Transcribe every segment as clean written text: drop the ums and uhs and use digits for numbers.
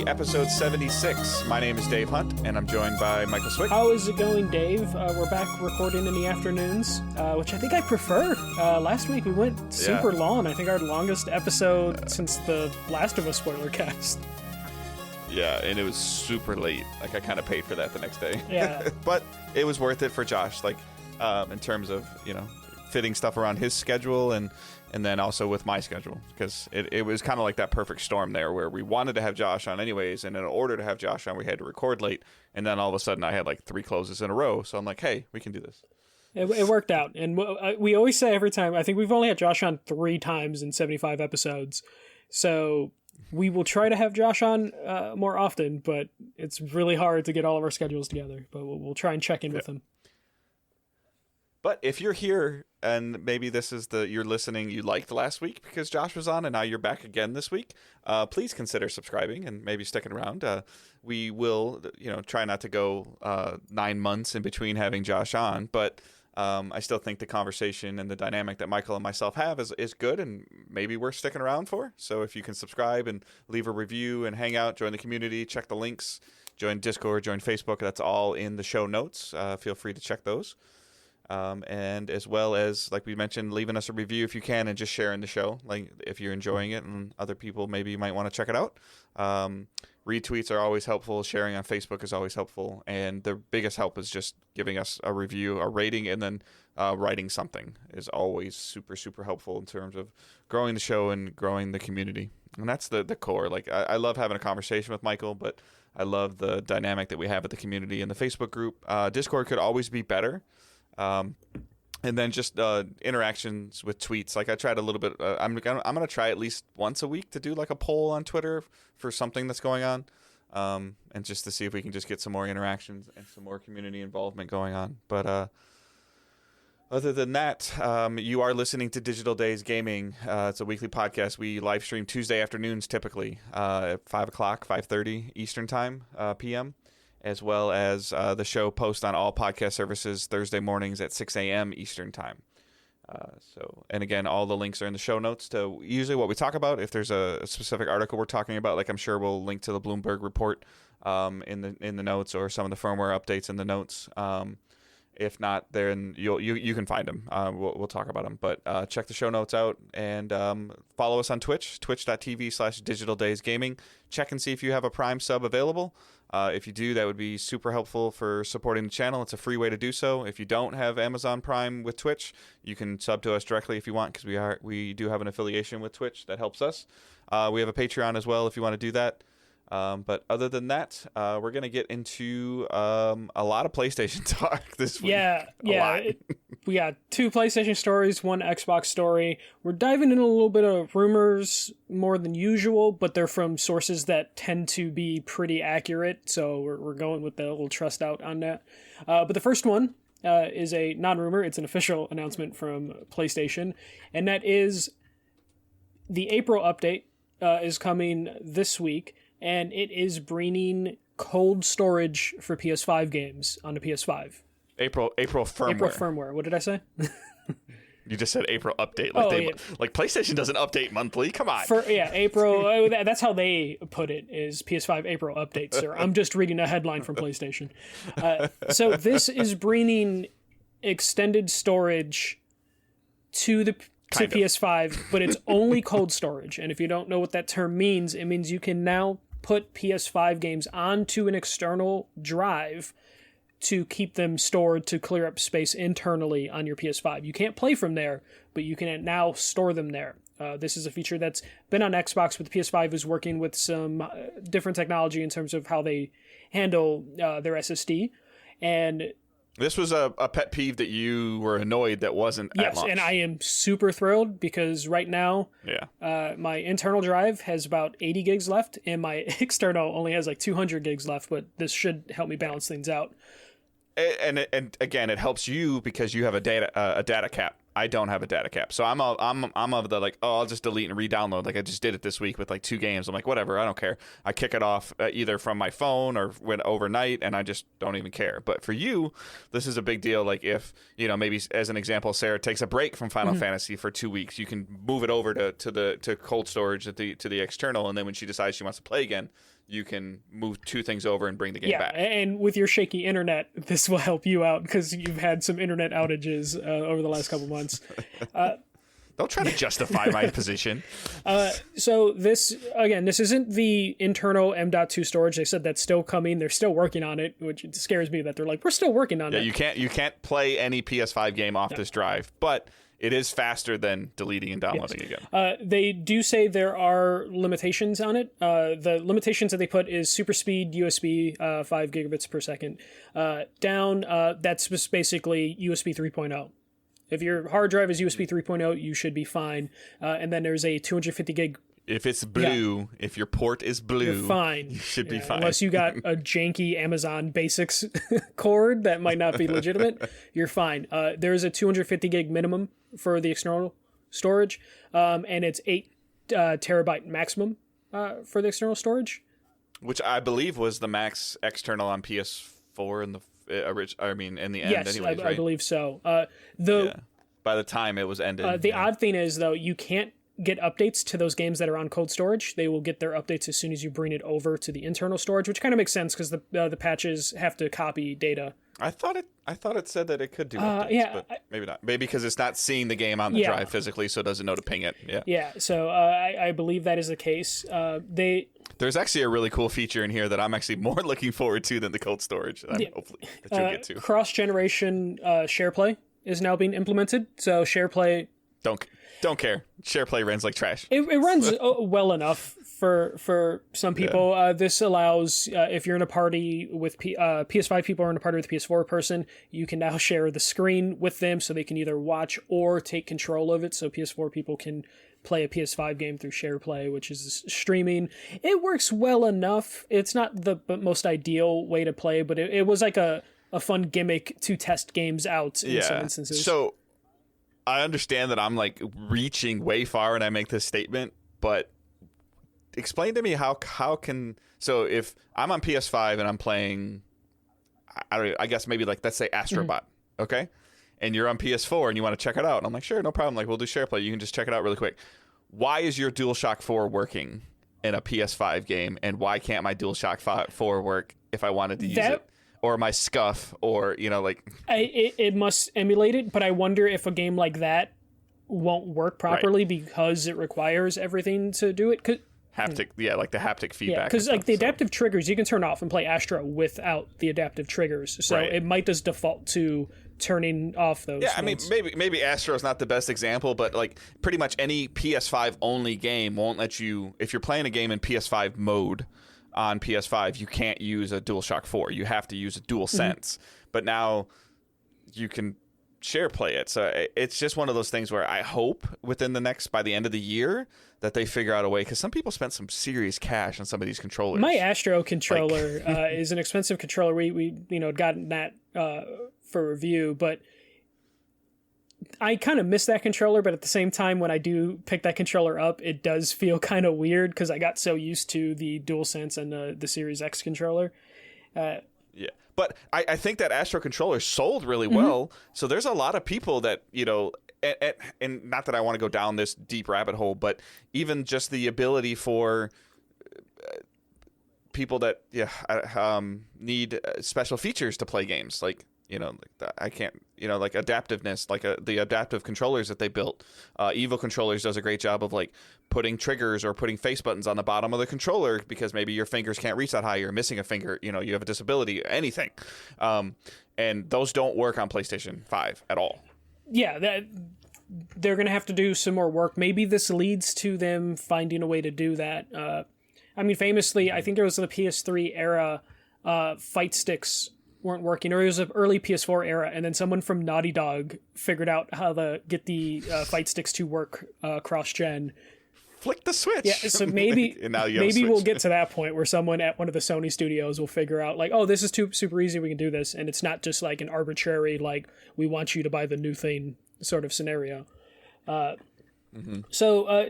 DDG, episode 76. My name is Dave Hunt, and I'm joined by Michael Swick. How is it going, Dave? We're back recording in the afternoons, which I think I prefer. Last week we went super long. I think our longest episode since the Last of Us spoiler cast. Yeah, and it was super late. Like, I kind of paid for that the next day. Yeah. But it was worth it for Josh, like, in terms of, fitting stuff around his schedule and then also with my schedule, because it was kind of like that perfect storm there where we wanted to have Josh on anyways, and in order to have Josh on, we had to record late, and then all of a sudden I had like 3 closes in a row, so I'm like, hey, we can do this. It worked out, and we always say every time, I think we've only had Josh on 3 times in 75 episodes, so we will try to have Josh on more often, but it's really hard to get all of our schedules together, but we'll try and check in with him. But if you're here and maybe this is you're listening, you liked last week because Josh was on and now you're back again this week, please consider subscribing and maybe sticking around. We will, try not to go 9 months in between having Josh on, but I still think the conversation and the dynamic that Michael and myself have is good and maybe worth sticking around for. So if you can subscribe and leave a review and hang out, join the community, check the links, join Discord, join Facebook, that's all in the show notes. Feel free to check those. And as well as, like we mentioned, leaving us a review if you can and just sharing the show, like if you're enjoying it and other people maybe might want to check it out. Retweets are always helpful. Sharing on Facebook is always helpful. And the biggest help is just giving us a review, a rating, and then writing something is always super, super helpful in terms of growing the show and growing the community. And that's the core. Like, I love having a conversation with Michael, but I love the dynamic that we have at the community and the Facebook group. Discord could always be better. And then just interactions with tweets. Like, I tried a little bit. I'm gonna try at least once a week to do like a poll on Twitter for something that's going on, and just to see if we can just get some more interactions and some more community involvement going on. But other than that, you are listening to Digital Days Gaming. It's a weekly podcast. We live stream Tuesday afternoons typically at 5 o'clock, 5:30 Eastern time, p.m. as well as the show posts on all podcast services Thursday mornings at 6 a.m. Eastern time. And again, all the links are in the show notes to usually what we talk about. If there's a specific article we're talking about, like I'm sure we'll link to the Bloomberg report in the notes, or some of the firmware updates in the notes. If not, then you can find them. We'll talk about them. But check the show notes out and follow us on Twitch, twitch.tv/digitaldaysgaming. Check and see if you have a Prime sub available. If you do, that would be super helpful for supporting the channel. It's a free way to do so. If you don't have Amazon Prime with Twitch, you can sub to us directly if you want, because we do have an affiliation with Twitch that helps us. We have a Patreon as well if you want to do that. But other than that, we're going to get into a lot of PlayStation talk this week. Yeah. We got 2 PlayStation stories, 1 Xbox story. We're diving in a little bit of rumors more than usual, but they're from sources that tend to be pretty accurate, so we're going with the little trust out on that. But the first one is a non-rumor. It's an official announcement from PlayStation, and that is the April update is coming this week, and it is bringing cold storage for PS5 games on the PS5. April firmware. April firmware. What did I say? You just said April update. Like PlayStation doesn't update monthly. Come on. April. That's how they put it, is PS5 April update, sir. I'm just reading a headline from PlayStation. So this is bringing extended storage to PS5, but it's only cold storage. And if you don't know what that term means, it means you can now put PS5 games onto an external drive to keep them stored to clear up space internally on your PS5. You can't play from there, but you can now store them there. This is a feature that's been on Xbox, but the PS5 is working with some different technology in terms of how they handle their SSD. And this was a pet peeve that you were annoyed that wasn't at launch. Yes, and I am super thrilled because right now my internal drive has about 80 gigs left, and my external only has like 200 gigs left, but this should help me balance things out. And again, it helps you because you have a data cap. I don't have a data cap, so I'm of the like, I'll just delete and re-download. Like I just did it this week with like 2 games. I'm like, whatever, I don't care. I kick it off either from my phone or went overnight, and I just don't even care. But for you, this is a big deal. Like if maybe as an example, Sarah takes a break from Final Fantasy for 2 weeks, you can move it over to cold storage to the external, and then when she decides she wants to play again, you can move 2 things over and bring the game Yeah, back. and with your shaky internet, this will help you out because you've had some internet outages over the last couple months. Don't try to justify my position. So this isn't the internal M.2 storage. They said that's still coming. They're still working on it, which scares me that they're like, we're still working on it. Yeah, you can't play any PS5 game off this drive, but it is faster than deleting and downloading again. They do say there are limitations on it. The limitations that they put is super speed USB, 5 gigabits per second. Down, that's just basically USB 3.0. If your hard drive is USB 3.0, you should be fine. And then there's a 250 gig. If it's blue, if your port is blue, you're fine. You should be fine. Unless you got a janky Amazon Basics cord that might not be legitimate, you're fine. There's a 250 gig minimum for the external storage, and it's 8 terabyte maximum for the external storage. Which I believe was the max external on PS4 in the in the end, yes, anyways, right? I believe so. By the time it was ended. The odd thing is, though, you can't get updates to those games that are on cold storage. They will get their updates as soon as you bring it over to the internal storage, which kind of makes sense because the patches have to copy data. I thought it said that it could do updates, but maybe not. Maybe because it's not seeing the game on the drive physically, so it doesn't know to ping it. Yeah. Yeah. So I believe that is the case. There's actually a really cool feature in here that I'm actually more looking forward to than the cold storage. Hopefully that you'll get to. Cross-generation SharePlay is now being implemented. So SharePlay. Don't care. SharePlay runs like trash. It runs well enough for some people. Yeah. This allows if you're in a party with PS5 people are in a party with a PS4 person, you can now share the screen with them so they can either watch or take control of it. So PS4 people can play a PS5 game through SharePlay, which is streaming. It works well enough. It's not the most ideal way to play, but it was like a fun gimmick to test games out in some instances. So I understand that I'm like reaching way far when I make this statement, but explain to me how can so if I'm on PS5 and I'm playing, I guess maybe like let's say Astrobot, okay, and you're on PS4 and you want to check it out, and I'm like, sure, no problem, like we'll do SharePlay, you can just check it out really quick. Why is your DualShock 4 working in a PS5 game, and why can't my DualShock 4 work if I wanted to use it? Or my Scuff, or, it must emulate it, but I wonder if a game like that won't work properly because it requires everything to do it. Haptic, like the haptic feedback. Because like the adaptive triggers, you can turn off and play Astro without the adaptive triggers, so it might just default to turning off those. Yeah, modes. I mean, maybe Astro's not the best example, but like pretty much any PS5 only game won't let you, if you're playing a game in PS5 mode on PS5, you can't use a DualShock 4. You have to use a DualSense. But now you can share play it. So it's just one of those things where I hope by the end of the year that they figure out a way, because some people spent some serious cash on some of these controllers. My Astro controller is an expensive controller. We gotten that for review, but I kind of miss that controller, but at the same time, when I do pick that controller up, it does feel kind of weird because I got so used to the DualSense and the Series X controller. But I think that Astro controller sold really well. So there's a lot of people that, and not that I want to go down this deep rabbit hole, but even just the ability for people that need special features to play games, like I can't, like adaptiveness, like the adaptive controllers that they built. Evo Controllers does a great job of like putting triggers or putting face buttons on the bottom of the controller because maybe your fingers can't reach that high, you're missing a finger, you have a disability, anything. And those don't work on PlayStation 5 at all. Yeah, they're going to have to do some more work. Maybe this leads to them finding a way to do that. I mean, famously, I think there was the PS3 era, fight sticks weren't working, or it was an early PS4 era, and then someone from Naughty Dog figured out how to get the fight sticks to work cross-gen. Flick the switch. Yeah, so maybe maybe we'll get to that point where someone at one of the Sony studios will figure out, like, oh, this is super easy, we can do this, and it's not just like an arbitrary, like, we want you to buy the new thing sort of scenario. So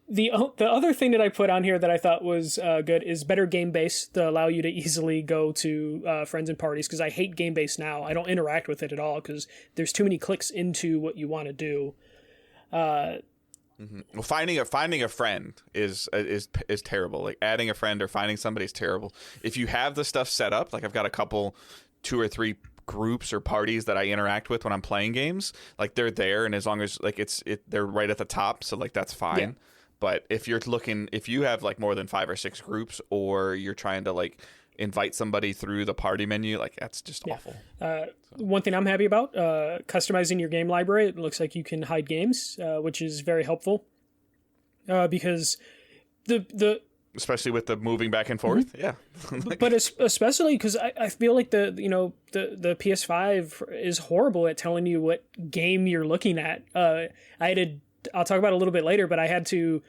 the other thing that I put on here that I thought was good is better game base to allow you to easily go to friends and parties, because I hate game base now. I don't interact with it at all because there's too many clicks into what you want to do. Well, finding a friend is terrible. Like adding a friend or finding somebody is terrible. If you have the stuff set up, like I've got a couple, 2 or 3 groups or parties that I interact with when I'm playing games, like they're there, and as long as like they're right at the top, so like that's fine. Yeah. But if you have like more than 5 or 6 groups, or you're trying to like invite somebody through the party menu, like that's just awful. One thing I'm happy about, customizing your game library. It looks like you can hide games, which is very helpful, because the especially with the moving back and forth. Yeah. But especially because I feel like the PS5 is horrible at telling you what game you're looking at. I'll talk about it a little bit later, but I had to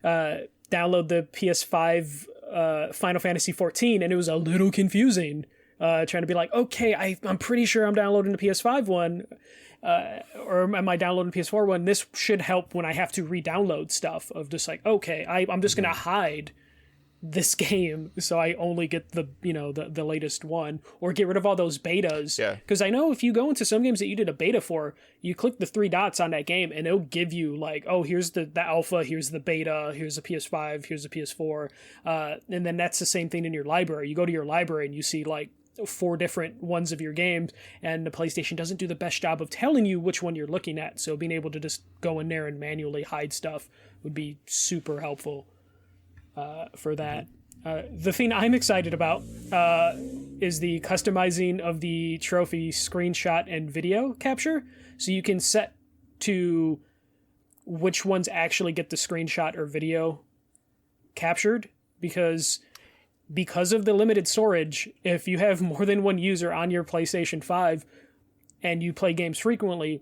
download the PS5 Final Fantasy 14, and it was a little confusing, trying to be like, okay, I'm pretty sure I'm downloading the PS5 one, or am I downloading the PS4 one? This should help when I have to re-download stuff, of just like, okay, I'm just going to hide this game so I only get the latest one, or get rid of all those betas. Yeah. Because I know if you go into some games that you did a beta for, you click the 3 dots on that game and it'll give you like, oh, here's the alpha, here's the beta, here's the PS5, here's the PS4, and then that's the same thing in your library. You go to your library and you see like 4 different ones of your games, and the PlayStation doesn't do the best job of telling you which one you're looking at, so being able to just go in there and manually hide stuff would be super helpful for that. The thing I'm excited about is the customizing of the trophy screenshot and video capture, so you can set to which ones actually get the screenshot or video captured, because of the limited storage, if you have more than one user on your PlayStation 5 and you play games frequently,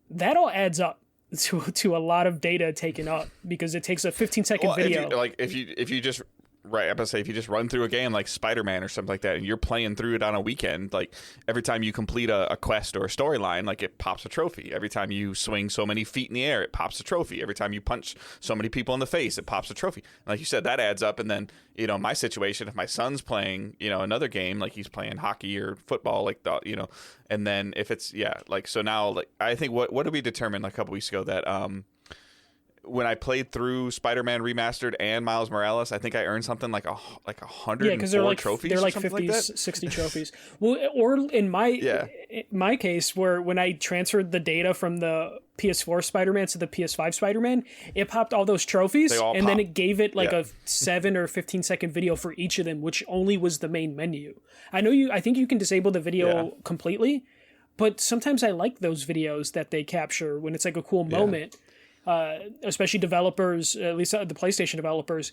that all adds up to a lot of data taken up, because it takes a 15-second video. If you just right, I'm gonna say if you just run through a game like Spider-Man or something like that, and you're playing through it on a weekend, like every time you complete a quest or a storyline, like it pops a trophy. Every time you swing so many feet in the air, it pops a trophy. Every time you punch so many people in the face, it pops a trophy. And like you said, that adds up. And then, my situation, if my son's playing, another game, like he's playing hockey or football, like and then if it's, so now, like, I think what did we determine like a couple weeks ago that, when I played through Spider-Man Remastered and Miles Morales, I think I earned something like 104 trophies. They're like 50, like 60 trophies. Well, or in my case, where when I transferred the data from the PS4 Spider-Man to the PS5 Spider-Man, it popped all those trophies, and then it gave it like a 7 or 15-second video for each of them, which only was the main menu. I think you can disable the video completely, but sometimes I like those videos that they capture when it's like a cool moment. Especially developers, at least the PlayStation developers,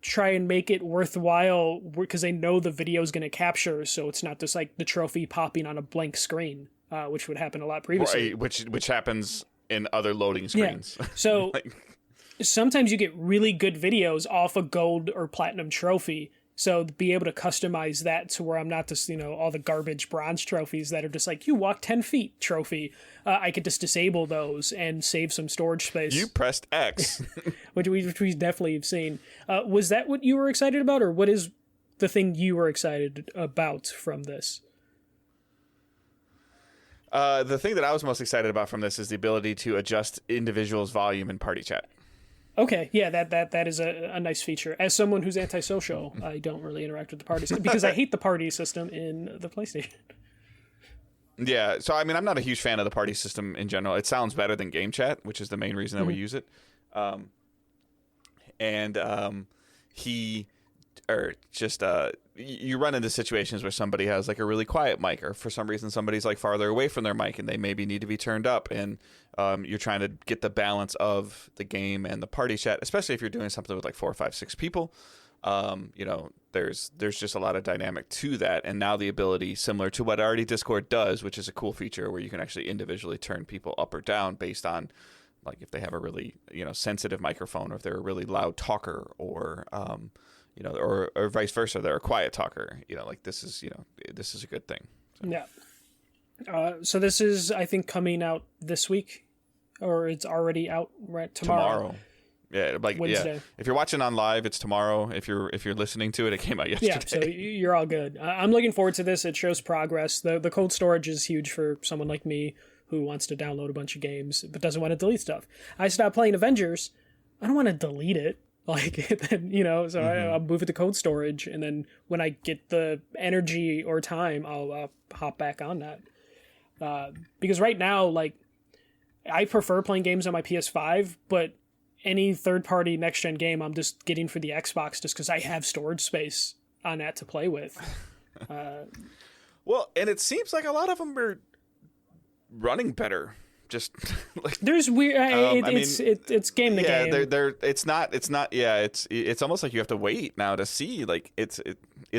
try and make it worthwhile because they know the video is going to capture, so it's not just like the trophy popping on a blank screen, which would happen a lot previously. Right, which happens in other loading screens. Yeah. So sometimes you get really good videos off a gold or platinum trophy. So be able to customize that to where I'm not just, all the garbage bronze trophies that are just like, you walk 10 feet trophy. I could just disable those and save some storage space. You pressed X. which we definitely have seen. Was that what you were excited about, or what is the thing you were excited about from this? The thing that I was most excited about from this is the ability to adjust individuals' volume in party chat. Okay, yeah, that is a nice feature. As someone who's antisocial, I don't really interact with the party system because I hate the party system in the PlayStation. Yeah, so I mean, I'm not a huge fan of the party system in general. It sounds better than game chat, which is the main reason that we use it. You run into situations where somebody has like a really quiet mic, or for some reason somebody's like farther away from their mic and they maybe need to be turned up, and you're trying to get the balance of the game and the party chat, especially if you're doing something with like 4, 5, 6 people. There's just a lot of dynamic to that, and now the ability, similar to what already Discord does, which is a cool feature where you can actually individually turn people up or down based on like if they have a really sensitive microphone, or if they're a really loud talker, or or vice versa, they're a quiet talker. This is a good thing. So. Yeah. So this is, I think, coming out this week, or it's already out right tomorrow. Yeah, like Wednesday. Yeah. If you're watching on live, it's tomorrow. If you're listening to it, it came out yesterday. Yeah, so you're all good. I'm looking forward to this. It shows progress. The cold storage is huge for someone like me who wants to download a bunch of games but doesn't want to delete stuff. I stopped playing Avengers. I don't want to delete it. Like, then, so I'll move it to cold storage, and then when I get the energy or time, I'll hop back on that. Because right now, like, I prefer playing games on my PS5, but any third-party next-gen game I'm just getting for the Xbox just because I have storage space on that to play with. Well, and it seems like a lot of them are running better. Just like there's weird. It's game to game. Yeah, it's not. Yeah, it's almost like you have to wait now to see. Like it's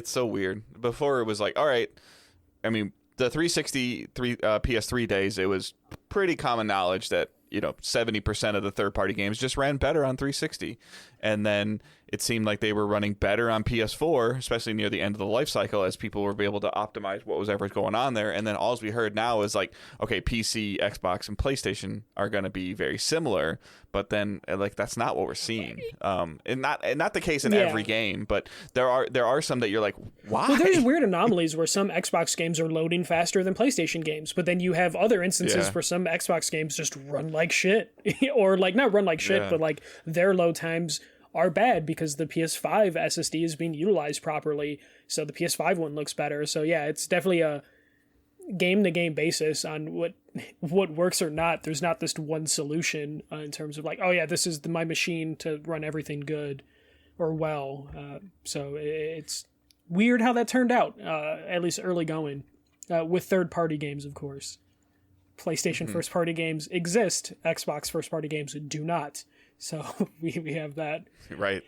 so weird. Before it was like, all right. I mean, the 360 PS3 days, it was pretty common knowledge that 70% of the third-party games just ran better on 360, and then it seemed like they were running better on PS4, especially near the end of the life cycle, as people were able to optimize what was ever going on there. And then all we heard now is like, okay, PC, Xbox, and PlayStation are going to be very similar, but then like that's not what we're seeing. And not the case in every game, but there are some that you're like, why? Well, there's weird anomalies where some Xbox games are loading faster than PlayStation games, but then you have other instances where some Xbox games just run like shit, or like not run like shit, but like their load times are bad because the PS5 SSD is being utilized properly, so the PS5 one looks better. So yeah, it's definitely a game-to-game basis on what works or not. There's not this one solution in terms of like, oh yeah, this is my machine to run everything good or well. So it's weird how that turned out, at least early going, with third-party games, of course. PlayStation first-party games exist. Xbox first-party games do not. So we have that. Right.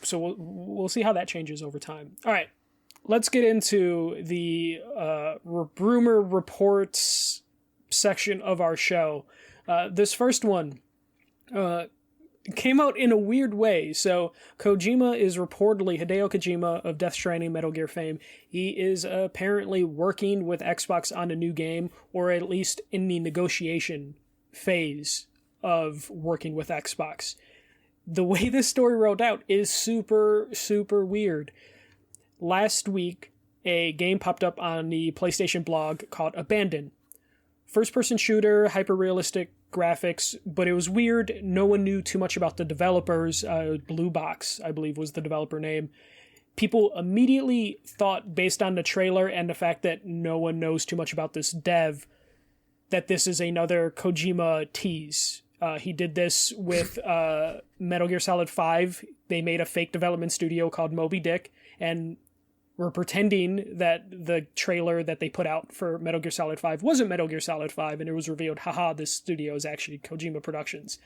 So we'll see how that changes over time. All right. Let's get into the rumor reports section of our show. This first one came out in a weird way. So Kojima is reportedly, Hideo Kojima of Death Stranding, Metal Gear fame, he is apparently working with Xbox on a new game, or at least in the negotiation phase of working with Xbox. The way this story rolled out is super, super weird. Last week, a game popped up on the PlayStation blog called Abandon. First-person shooter, hyper-realistic graphics, but it was weird. No one knew too much about the developers. Blue Box, I believe, was the developer name. People immediately thought, based on the trailer and the fact that no one knows too much about this dev, that this is another Kojima tease. He did this with Metal Gear Solid 5. They made a fake development studio called Moby Dick, and were pretending that the trailer that they put out for Metal Gear Solid 5 wasn't Metal Gear Solid 5, and it was revealed, haha, this studio is actually Kojima Productions.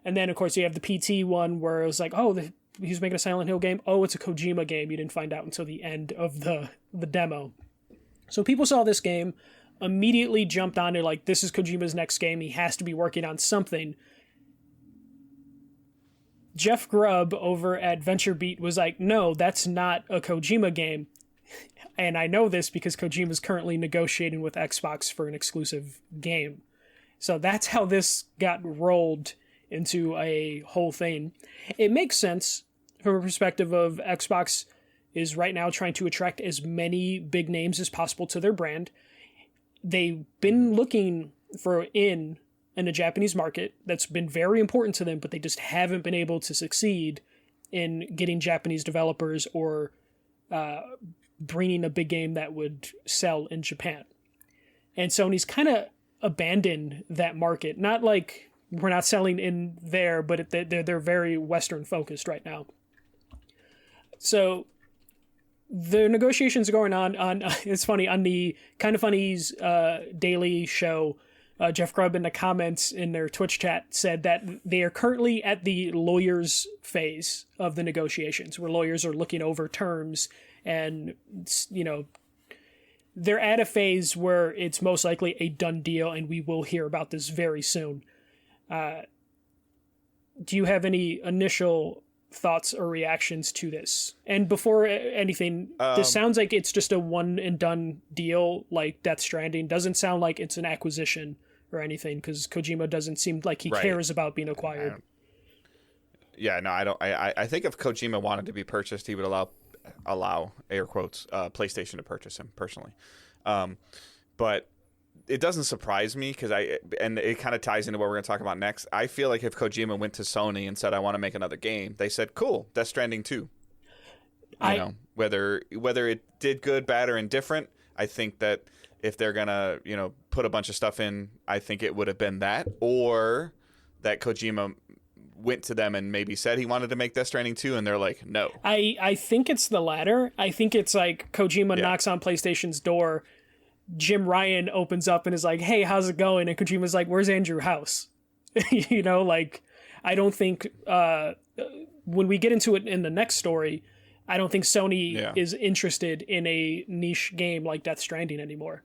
And then, of course, you have the PT one where it was like, oh, he's making a Silent Hill game. Oh, it's a Kojima game. You didn't find out until the end of the demo. So people saw this game, immediately jumped on it like, this is Kojima's next game. He has to be working on something. Jeff Grubb over at VentureBeat was like, no, that's not a Kojima game. And I know this because Kojima's currently negotiating with Xbox for an exclusive game. So that's how this got rolled into a whole thing. It makes sense from a perspective of Xbox is right now trying to attract as many big names as possible to their brand. They've been looking for in the Japanese market. That's been very important to them, but they just haven't been able to succeed in getting Japanese developers or bringing a big game that would sell in Japan. And Sony's kind of abandoned that market. Not like we're not selling in there, but they're very Western focused right now. So the negotiations are going on it's funny, on the Kind of Funny's daily show, Jeff Grubb in the comments in their Twitch chat said that they are currently at the lawyers phase of the negotiations, where lawyers are looking over terms, and, you know, they're at a phase where it's most likely a done deal, and we will hear about this very soon. Do you have any initial thoughts or reactions to this? And before anything, this sounds like it's just a one and done deal, like Death Stranding. Doesn't sound like it's an acquisition or anything, because Kojima doesn't seem like he cares about being acquired. I think if Kojima wanted to be purchased, he would allow air quotes PlayStation to purchase him personally. But it doesn't surprise me and it kind of ties into what we're going to talk about next. I feel like if Kojima went to Sony and said, I want to make another game, they said, cool, Death Stranding 2. Whether it did good, bad, or indifferent, I think that if they're going to, put a bunch of stuff in, I think it would have been that, or that Kojima went to them and maybe said he wanted to make Death Stranding 2, and they're like, no. I think it's the latter. I think it's like Kojima knocks on PlayStation's door, Jim Ryan opens up and is like, hey, how's it going? And Kojima's like, where's Andrew House? I don't think when we get into it in the next story, I don't think Sony is interested in a niche game like Death Stranding anymore.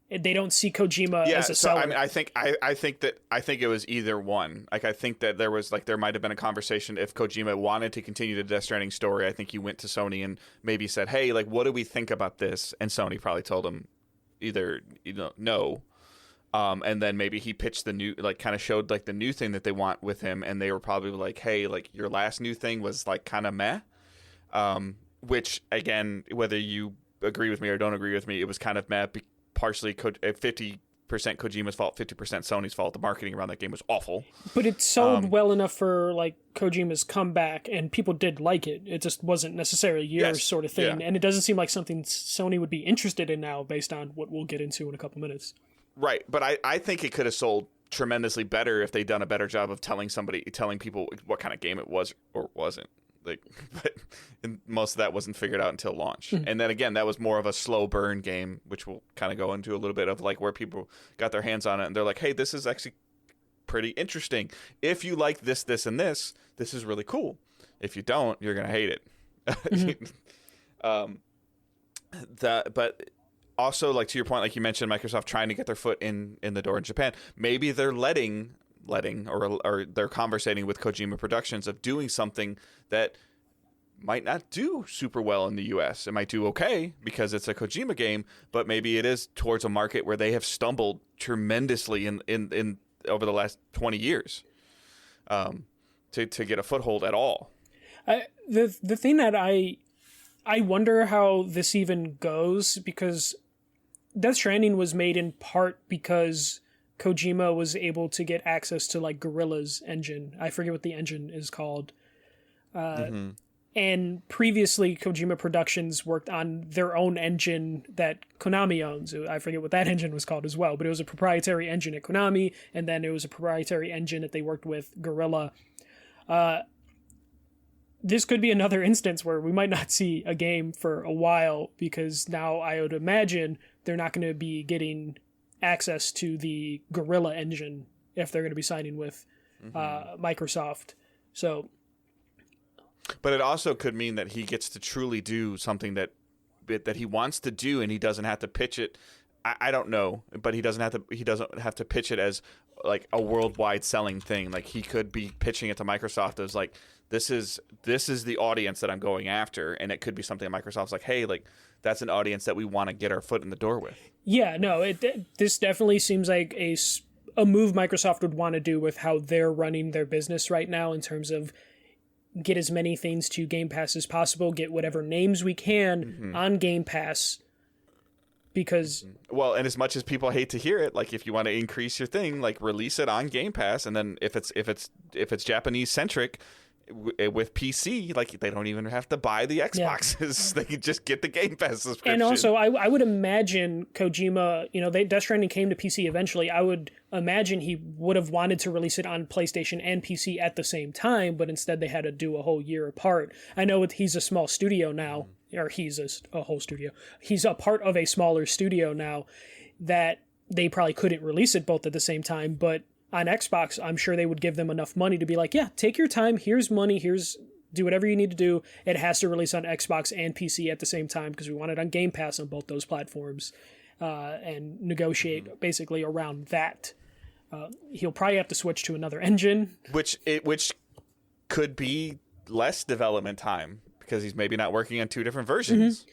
They don't see Kojima as a seller. I mean, I think it was either one. Like, I think that there might have been a conversation if Kojima wanted to continue the Death Stranding story. I think he went to Sony and maybe said, hey, like, what do we think about this? And Sony probably told him either, no. And then maybe he pitched the new, like, kind of showed like the new thing that they want with him. And they were probably like, hey, like, your last new thing was like kind of meh. Which, again, whether you agree with me or don't agree with me, it was kind of meh. Partially 50% Kojima's fault, 50% Sony's fault. The marketing around that game was awful. But it sold well enough for like Kojima's comeback, and people did like it. It just wasn't necessarily yours sort of thing. Yeah. And it doesn't seem like something Sony would be interested in now based on what we'll get into in a couple minutes. Right. But I think it could have sold tremendously better if they'd done a better job of telling people what kind of game it was or wasn't. And most of that wasn't figured out until launch. Mm-hmm. And then again, that was more of a slow burn game, which we'll kind of go into a little bit of, like, where people got their hands on it and they're like, hey, this is actually pretty interesting. If you like this, this, and this is really cool. If you don't, you're going to hate it. Mm-hmm. But also, like, to your point, like you mentioned, Microsoft trying to get their foot in the door in Japan. Maybe they're letting or they're conversating with Kojima Productions of doing something that might not do super well in the US. It might do okay because it's a Kojima game, but maybe it is towards a market where they have stumbled tremendously in over the last 20 years to get a foothold at all. The thing that I wonder how this even goes, because Death Stranding was made in part because Kojima was able to get access to like Guerrilla's engine. I forget what the engine is called. And previously Kojima Productions worked on their own engine that Konami owns. I forget what that engine was called as well, but it was a proprietary engine at Konami, and then it was a proprietary engine that they worked with Guerrilla. This could be another instance where we might not see a game for a while, because now I would imagine they're not going to be getting access to the Guerrilla engine if they're going to be signing with Microsoft. So, but it also could mean that he gets to truly do something that he wants to do, and he doesn't have to pitch it. I don't know, but he doesn't have to pitch it as like a worldwide selling thing. Like, he could be pitching it to Microsoft as like, this is the audience that I'm going after, and it could be something Microsoft's like, hey, like, that's an audience that we want to get our foot in the door with. Yeah, no, this definitely seems like a move Microsoft would want to do with how they're running their business right now, in terms of get as many things to Game Pass as possible, get whatever names we can on Game Pass. Because and as much as people hate to hear it, like, if you want to increase your thing, like, release it on Game Pass, and then if it's Japanese centric with PC, like, they don't even have to buy the Xboxes. They can just get the Game Pass subscription. And also, I would imagine Kojima, Death Stranding came to PC eventually. I would imagine he would have wanted to release it on PlayStation and PC at the same time, but instead they had to do a whole year apart. I know he's a small studio now, or he's a whole studio. He's a part of a smaller studio now that they probably couldn't release it both at the same time, but on Xbox, I'm sure they would give them enough money to be like, yeah, take your time. Here's money. Do whatever you need to do. It has to release on Xbox and PC at the same time because we want it on Game Pass on both those platforms, and negotiate basically around that. He'll probably have to switch to another engine, which could be less development time because he's maybe not working on two different versions.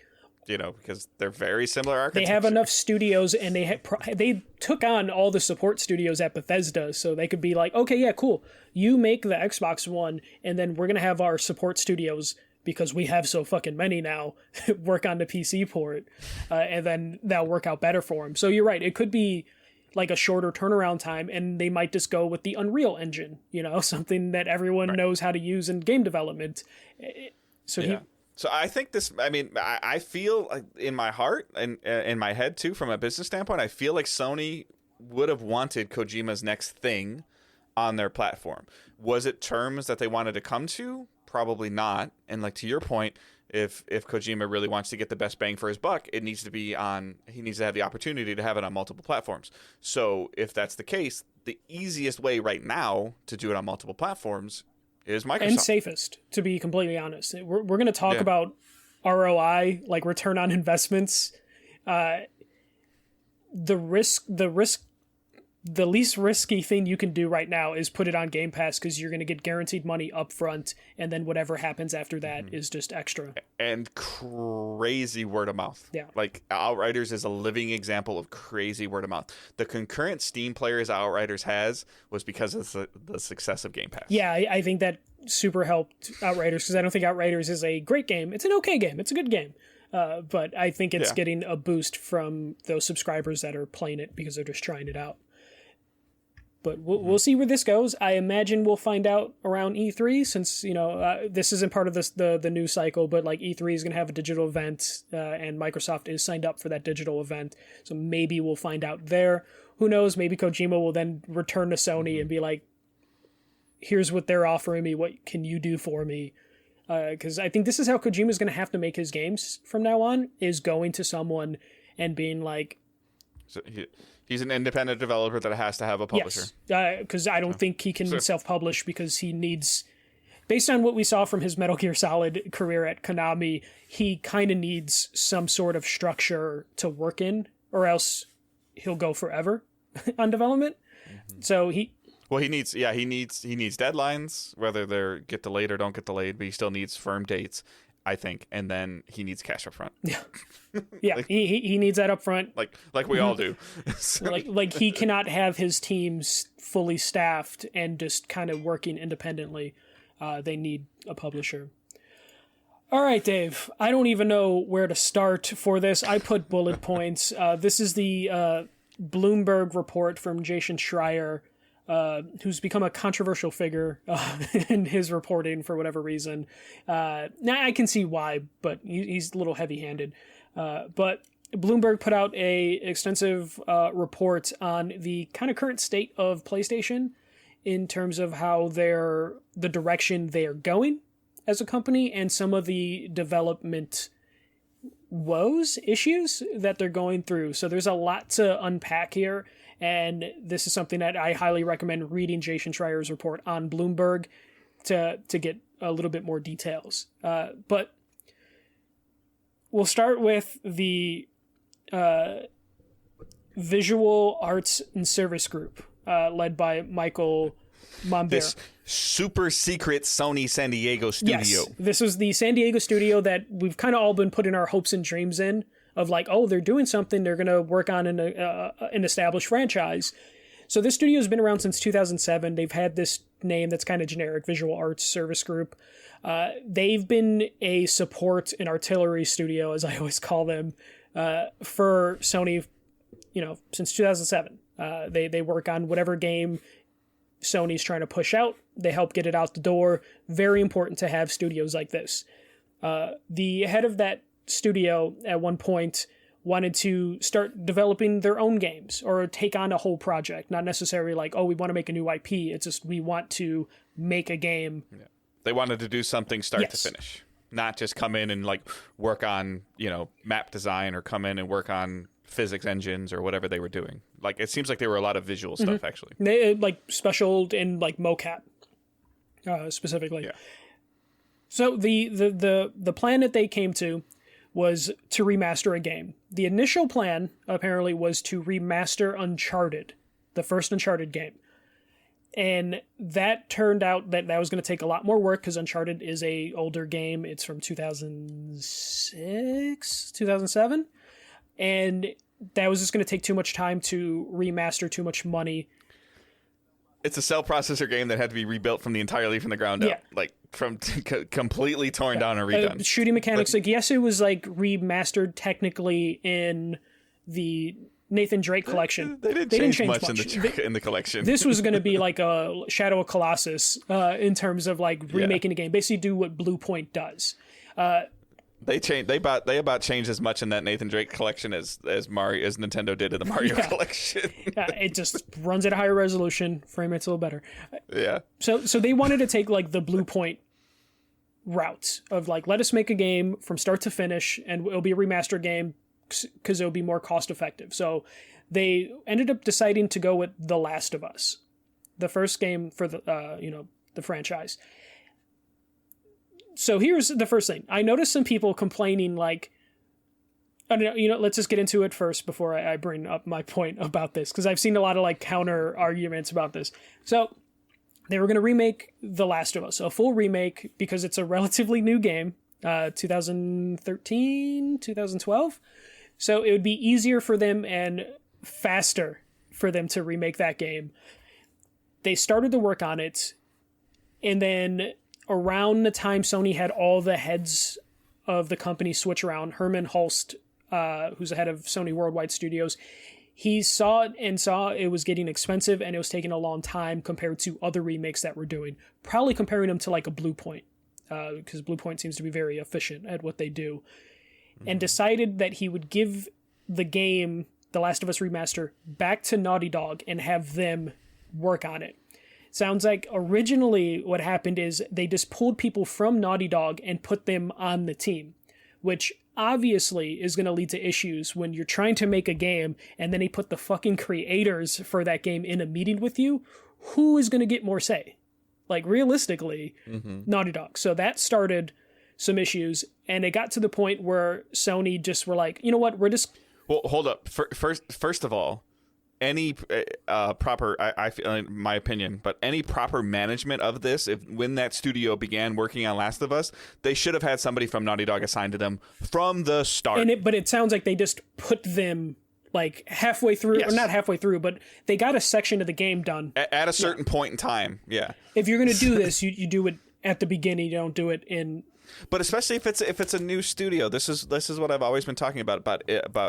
Because they're very similar architecture. They have enough studios, and they took on all the support studios at Bethesda, so they could be like, okay, yeah, cool. You make the Xbox one, and then we're going to have our support studios because we have so fucking many now, work on the PC port, and then that'll work out better for them. So you're right. It could be like a shorter turnaround time, and they might just go with the Unreal Engine, something that everyone knows how to use in game development. So So I think this, I feel like in my heart and in my head too, from a business standpoint, I feel like Sony would have wanted Kojima's next thing on their platform. Was it terms that they wanted to come to? Probably not. And like to your point, if Kojima really wants to get the best bang for his buck, he needs to have the opportunity to have it on multiple platforms. So if that's the case, the easiest way right now to do it on multiple platforms is Microsoft. And safest, to be completely honest. We're going to talk about ROI, like return on investments. The least risky thing you can do right now is put it on Game Pass, because you're going to get guaranteed money up front, and then whatever happens after that is just extra. And crazy word of mouth. Yeah. Like Outriders is a living example of crazy word of mouth. The concurrent Steam players Outriders has was because of the success of Game Pass. Yeah, I think that super helped Outriders, because I don't think Outriders is a great game. It's an okay game. It's a good game. But I think it's getting a boost from those subscribers that are playing it because they're just trying it out. But we'll see where this goes. I imagine we'll find out around E3, since this isn't part of the news cycle. But like E3 is going to have a digital event, and Microsoft is signed up for that digital event. So maybe we'll find out there. Who knows? Maybe Kojima will then return to Sony and be like, "Here's what they're offering me. What can you do for me?" Because I think this is how Kojima is going to have to make his games from now on: is going to someone and being like, so he's an independent developer that has to have a publisher. Yes, because I don't think he can self-publish, because he needs, based on what we saw from his Metal Gear Solid career at Konami, he kind of needs some sort of structure to work in, or else he'll go forever on development. So he needs deadlines, whether they get delayed or don't get delayed, but he still needs firm dates, I think, and then he needs cash up front. Yeah. Yeah, he needs that up front. Like we all do. like he cannot have his teams fully staffed and just kind of working independently. They need a publisher. All right, Dave. I don't even know where to start for this. I put bullet points. This is the Bloomberg report from Jason Schreier, who's become a controversial figure in his reporting for whatever reason. Now I can see why, but he's a little heavy-handed. But Bloomberg put out a extensive report on the kind of current state of PlayStation in terms of how the direction they're going as a company, and some of the development issues that they're going through. So there's a lot to unpack here. And this is something that I highly recommend reading Jason Schreier's report on Bloomberg to get a little bit more details. But we'll start with the Visual Arts and Service Group, led by Michael Mombert. This super secret Sony San Diego studio. Yes, this was the San Diego studio that we've kind of all been putting our hopes and dreams in, of like, oh, they're doing something, they're going to work on an established franchise. So this studio has been around since 2007. They've had this name that's kind of generic, Visual Arts Service Group. They've been a support and artillery studio, as I always call them, for Sony, since 2007. They work on whatever game Sony's trying to push out. They help get it out the door. Very important to have studios like this. The head of that studio at one point wanted to start developing their own games or take on a whole project, not necessarily like, oh, we want to make a new IP. It's just we want to make a game. Yeah. They wanted to do something start to finish, not just come in and like work on, map design, or come in and work on physics engines or whatever they were doing. Like, it seems like there were a lot of visual stuff, actually. They like specialed in like mocap specifically. Yeah. So the plan that they came to was to remaster a game. The initial plan, apparently, was to remaster Uncharted, the first Uncharted game. And that turned out that was going to take a lot more work, because Uncharted is a older game. It's from 2006, 2007. And that was just going to take too much time to remaster, too much money. It's a cell processor game that had to be rebuilt entirely from the ground up, like from completely torn down and redone. Shooting mechanics, like yes, it was like remastered technically in the Nathan Drake collection. They didn't change much in the collection. This was going to be like a Shadow of Colossus in terms of like remaking a game. Basically, do what Blue Point does. They about changed as much in that Nathan Drake collection as Nintendo did in the Mario collection. It just runs at a higher resolution, frame rate's a little better. Yeah. So they wanted to take like the Blue Point route of like, let us make a game from start to finish, and it'll be a remastered game because it'll be more cost effective. So they ended up deciding to go with The Last of Us, the first game for the the franchise. So here's the first thing. I noticed some people complaining like, I don't know, let's just get into it first before I bring up my point about this, because I've seen a lot of like counter arguments about this. So they were going to remake The Last of Us, a full remake, because it's a relatively new game, 2013, 2012. So it would be easier for them and faster for them to remake that game. They started the work on it, and then around the time Sony had all the heads of the company switch around, Herman Hulst, who's the head of Sony Worldwide Studios, he saw it was getting expensive and it was taking a long time compared to other remakes that we're doing. Probably comparing them to like a Blue Point, because Blue Point seems to be very efficient at what they do. Mm-hmm. And decided that he would give the game, The Last of Us Remaster, back to Naughty Dog and have them work on it. Sounds like originally what happened is they just pulled people from Naughty Dog and put them on the team, which obviously is going to lead to issues when you're trying to make a game and then they put the fucking creators for that game in a meeting with you. Who is going to get more say? Like, realistically, Naughty Dog. So that started some issues, and it got to the point where Sony just were like, you know what, we're just... Well, hold up. First of all, any proper, I feel, in my opinion, but any proper management of this, when that studio began working on Last of Us, they should have had somebody from Naughty Dog assigned to them from the start. But it sounds like they just put them like halfway through, or not halfway through, but they got a section of the game done at a certain point in time. Yeah. If you're going to do this, you do it at the beginning. You don't do it in. But especially if it's a new studio, this is what I've always been talking about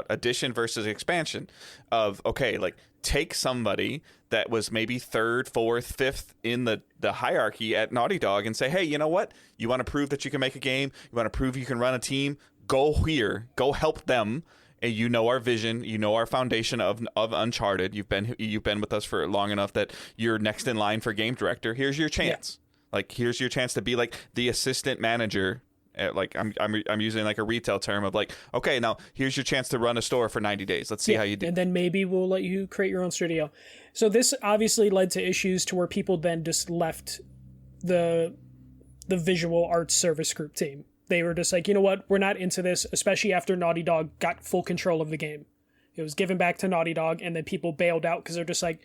addition versus expansion. Of, okay, like, take somebody that was maybe third, fourth, fifth in the hierarchy at Naughty Dog and say, hey, you know what? You want to prove that you can make a game? You want to prove you can run a team? Go here. Go help them. And you know our vision. You know our foundation of Uncharted. You've been with us for long enough that you're next in line for game director. Here's your chance. Yeah. Like, here's your chance to be like the assistant manager. Like, I'm using like a retail term of like, okay, now here's your chance to run a store for 90 days. Let's see how you do. And then maybe we'll let you create your own studio. So this obviously led to issues to where people then just left the visual arts service group team. They were just like, you know what, we're not into this, especially after Naughty Dog got full control of the game. It was given back to Naughty Dog, and then people bailed out because they're just like,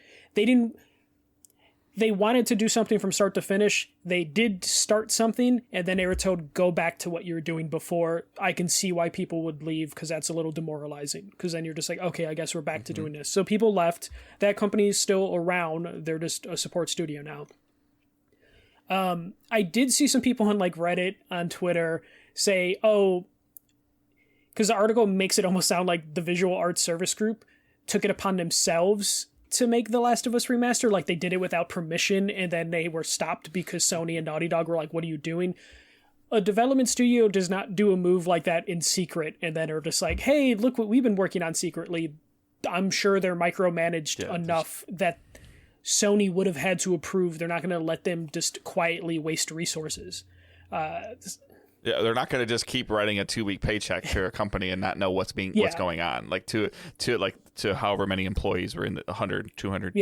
they wanted to do something from start to finish. They did start something, and then they were told, go back to what you were doing before. I can see why people would leave, because that's a little demoralizing. Because then you're just like, okay, I guess we're back to doing this. So people left. That company is still around. They're just a support studio now. I did see some people on like Reddit, on Twitter, say, oh, because the article makes it almost sound like the Visual Arts Service Group took it upon themselves to make The Last of Us Remaster, like they did it without permission, and then they were stopped because Sony and Naughty Dog were like, what are you doing? A development studio does not do a move like that in secret and then are just like, hey, look what we've been working on secretly. I'm sure they're micromanaged enough that Sony would have had to approve. They're not going to let them just quietly waste resources. Yeah, they're not going to just keep writing a 2-week paycheck to a company and not know what's going on. Like to however many employees were in the 100, 200,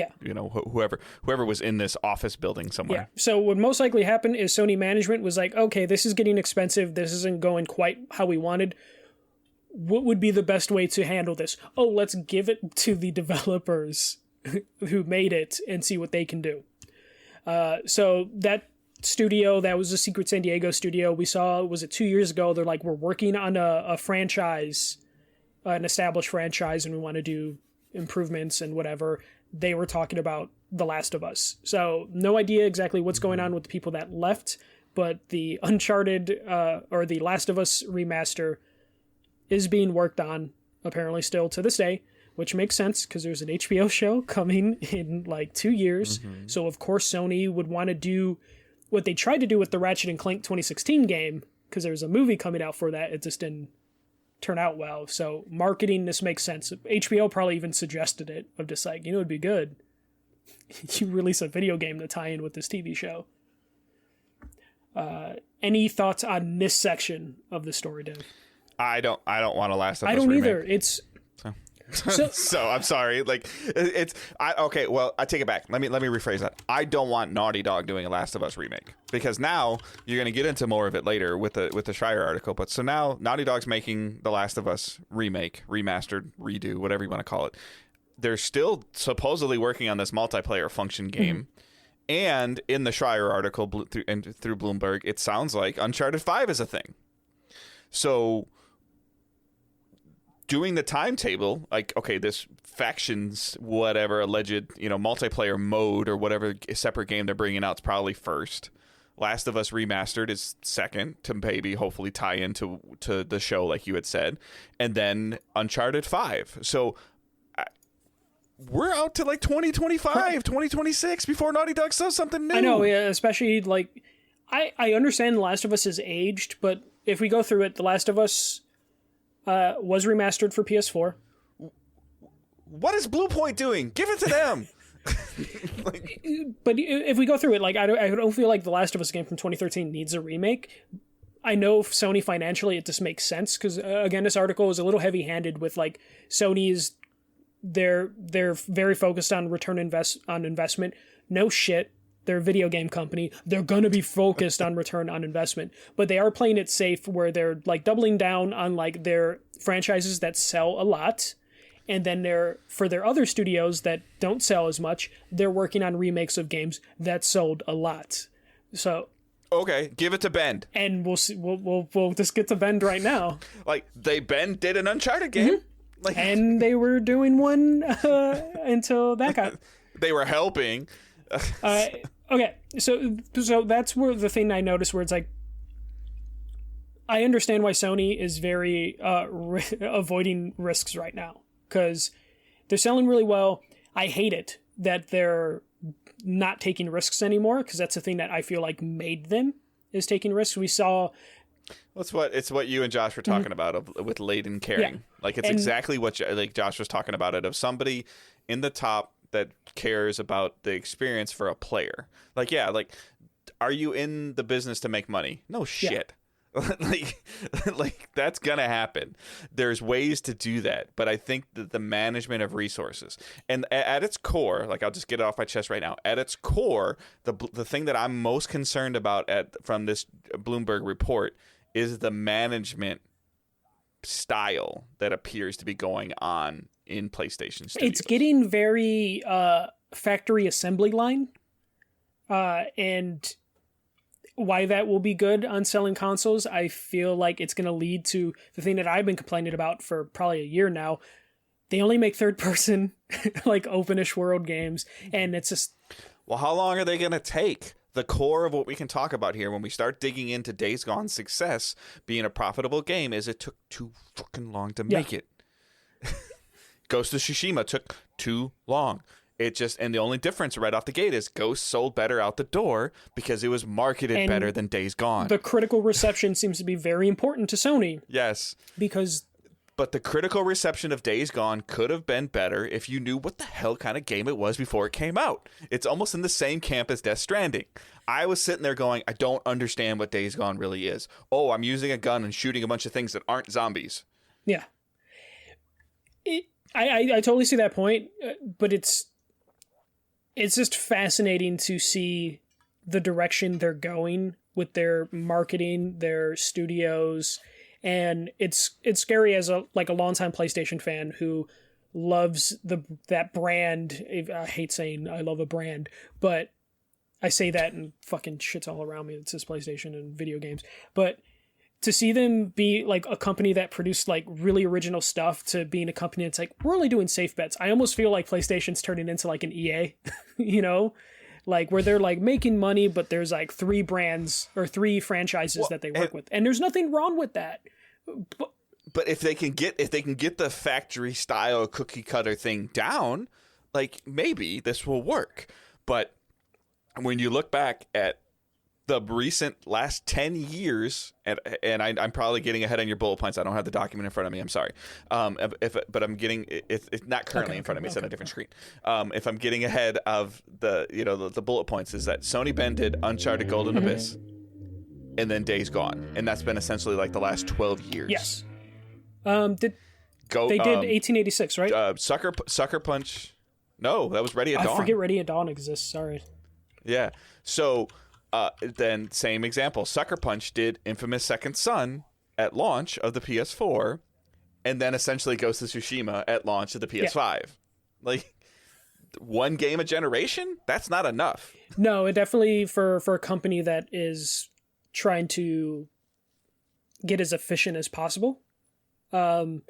whoever was in this office building somewhere. Yeah. So what most likely happened is Sony management was like, okay, this is getting expensive. This isn't going quite how we wanted. What would be the best way to handle this? Oh, let's give it to the developers who made it and see what they can do. So that studio, that was a Secret San Diego studio, we saw, was it 2 years ago? They're like, we're working on a franchise, an established franchise, and we want to do improvements and whatever. They were talking about The Last of Us. So no idea exactly what's going on with the people that left, but the Uncharted or the Last of Us remaster is being worked on apparently still to this day, which makes sense because there's an HBO show coming in like 2 years. So of course Sony would want to do what they tried to do with the Ratchet and Clank 2016 game, because there was a movie coming out for that. It just didn't turn out well. So marketing, this makes sense. HBO probably even suggested it, of just like, it'd be good. You release a video game to tie in with this TV show. Any thoughts on this section of the story, Dave? I don't want to Last of Us I don't remake. either. It's so I'm sorry. Like okay. Well, I take it back. Let me rephrase that. I don't want Naughty Dog doing a Last of Us remake, because now you're going to get into more of it later with the Schreier article. But so now Naughty Dog's making the Last of Us remake, remastered, redo, whatever you want to call it. They're still supposedly working on this multiplayer function game. And in the Schreier article through Bloomberg, it sounds like Uncharted 5 is a thing. So doing the timetable, like, okay, this factions, whatever, alleged, multiplayer mode or whatever separate game they're bringing out is probably first. Last of Us Remastered is second, to maybe hopefully tie into the show like you had said. And then Uncharted 5. So we're out to like 2025, 2026 before Naughty Dog does something new. I know, yeah, especially like I understand The Last of Us is aged, but if we go through it, The Last of Us was remastered for PS4. What is Blue Point doing? Give it to them. But if we go through it, like I don't feel like The Last of Us game from 2013 needs a remake. I know Sony financially, it just makes sense because again, this article is a little heavy-handed with like Sony's. They're very focused on return on investment. No shit. They're a video game company. They're going to be focused on return on investment, but they are playing it safe where they're like doubling down on like their franchises that sell a lot. And then for their other studios that don't sell as much, they're working on remakes of games that sold a lot. So, okay, give it to Bend. And we'll see, we'll just get to Bend right now. Like Bend did an Uncharted game. Like, and they were doing one until that got. They were helping. Okay, so that's where the thing I noticed where it's like, I understand why Sony is very avoiding risks right now because they're selling really well. I hate it that they're not taking risks anymore because that's the thing that I feel like made them is taking risks. We saw. It's what you and Josh were talking about with laden caring. Yeah. Like it's exactly what like Josh was talking about it of somebody in the top that cares about the experience for a player. Like, yeah, like, are you in the business to make money? No shit. Yeah. like that's gonna happen. There's ways to do that, but I think that the management of resources and at its core, like I'll just get it off my chest right now. At its core, the thing that I'm most concerned about from this Bloomberg report is the management style that appears to be going on in PlayStation Studios. It's getting very factory assembly line, and why that will be good on selling consoles, I feel like it's going to lead to the thing that I've been complaining about for probably a year now. They only make third-person, like, openish world games, and it's just... Well, how long are they going to take? The core of what we can talk about here when we start digging into Days Gone's success being a profitable game is it took too fucking long to make it. Ghost of Tsushima took too long. And the only difference right off the gate is Ghost sold better out the door because it was marketed better than Days Gone. The critical reception seems to be very important to Sony. Yes. But the critical reception of Days Gone could have been better if you knew what the hell kind of game it was before it came out. It's almost in the same camp as Death Stranding. I was sitting there going, I don't understand what Days Gone really is. Oh, I'm using a gun and shooting a bunch of things that aren't zombies. Yeah. I totally see that point, but it's just fascinating to see the direction they're going with their marketing, their studios. And it's scary as a longtime PlayStation fan who loves that brand. I hate saying I love a brand, but I say that and fucking shit's all around me. It's just PlayStation and video games. But to see them be like a company that produced like really original stuff to being a company that's like, we're only doing safe bets. I almost feel like PlayStation's turning into like an EA, you know, like where they're like making money, but there's like 3 brands or 3 franchises that they work with. And there's nothing wrong with that. But if they can get the factory style cookie cutter thing down, like maybe this will work. But when you look back at the recent last 10 years, and I'm probably getting ahead on your bullet points. I don't have the document in front of me. I'm sorry. But I'm getting it's not currently in front of me. It's on a different screen. If I'm getting ahead of the bullet points, is that Sony Ben did Uncharted Golden Abyss, and then Days Gone, and that's been essentially like the last 12 years. Yes. They did 1886, right? Sucker Punch. No, that was Ready at Dawn. I forget Ready at Dawn exists. Sorry. Yeah. So. Then same example. Sucker Punch did Infamous Second Son at launch of the PS4, and then essentially Ghost of Tsushima at launch of the PS5. Yeah. Like, one game a generation? That's not enough. No, it definitely for a company that is trying to get as efficient as possible. But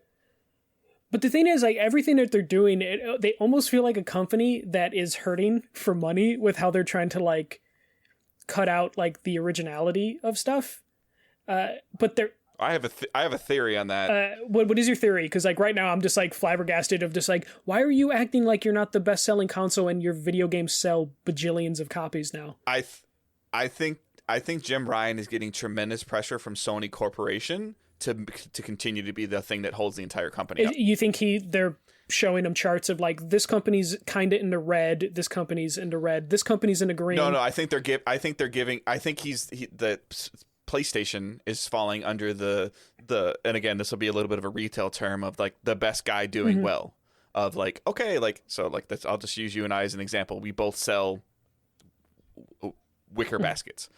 the thing is, like, everything that they're doing, they almost feel like a company that is hurting for money with how they're trying to like cut out like the originality of stuff, but they're. I have a theory on that. What is your theory? Because like right now I'm just like flabbergasted of just like, why are you acting like you're not the best selling console and your video games sell bajillions of copies now? I think Jim Ryan is getting tremendous pressure from Sony Corporation to continue to be the thing that holds the entire company up. You think they're showing him charts of like, this company's kind of into red, this company's into red, this company's into green? No, I think the PlayStation is falling under the and again, this will be a little bit of a retail term of like the best guy doing well, of like, okay, like, so like this, I'll just use you and I as an example. We both sell wicker baskets,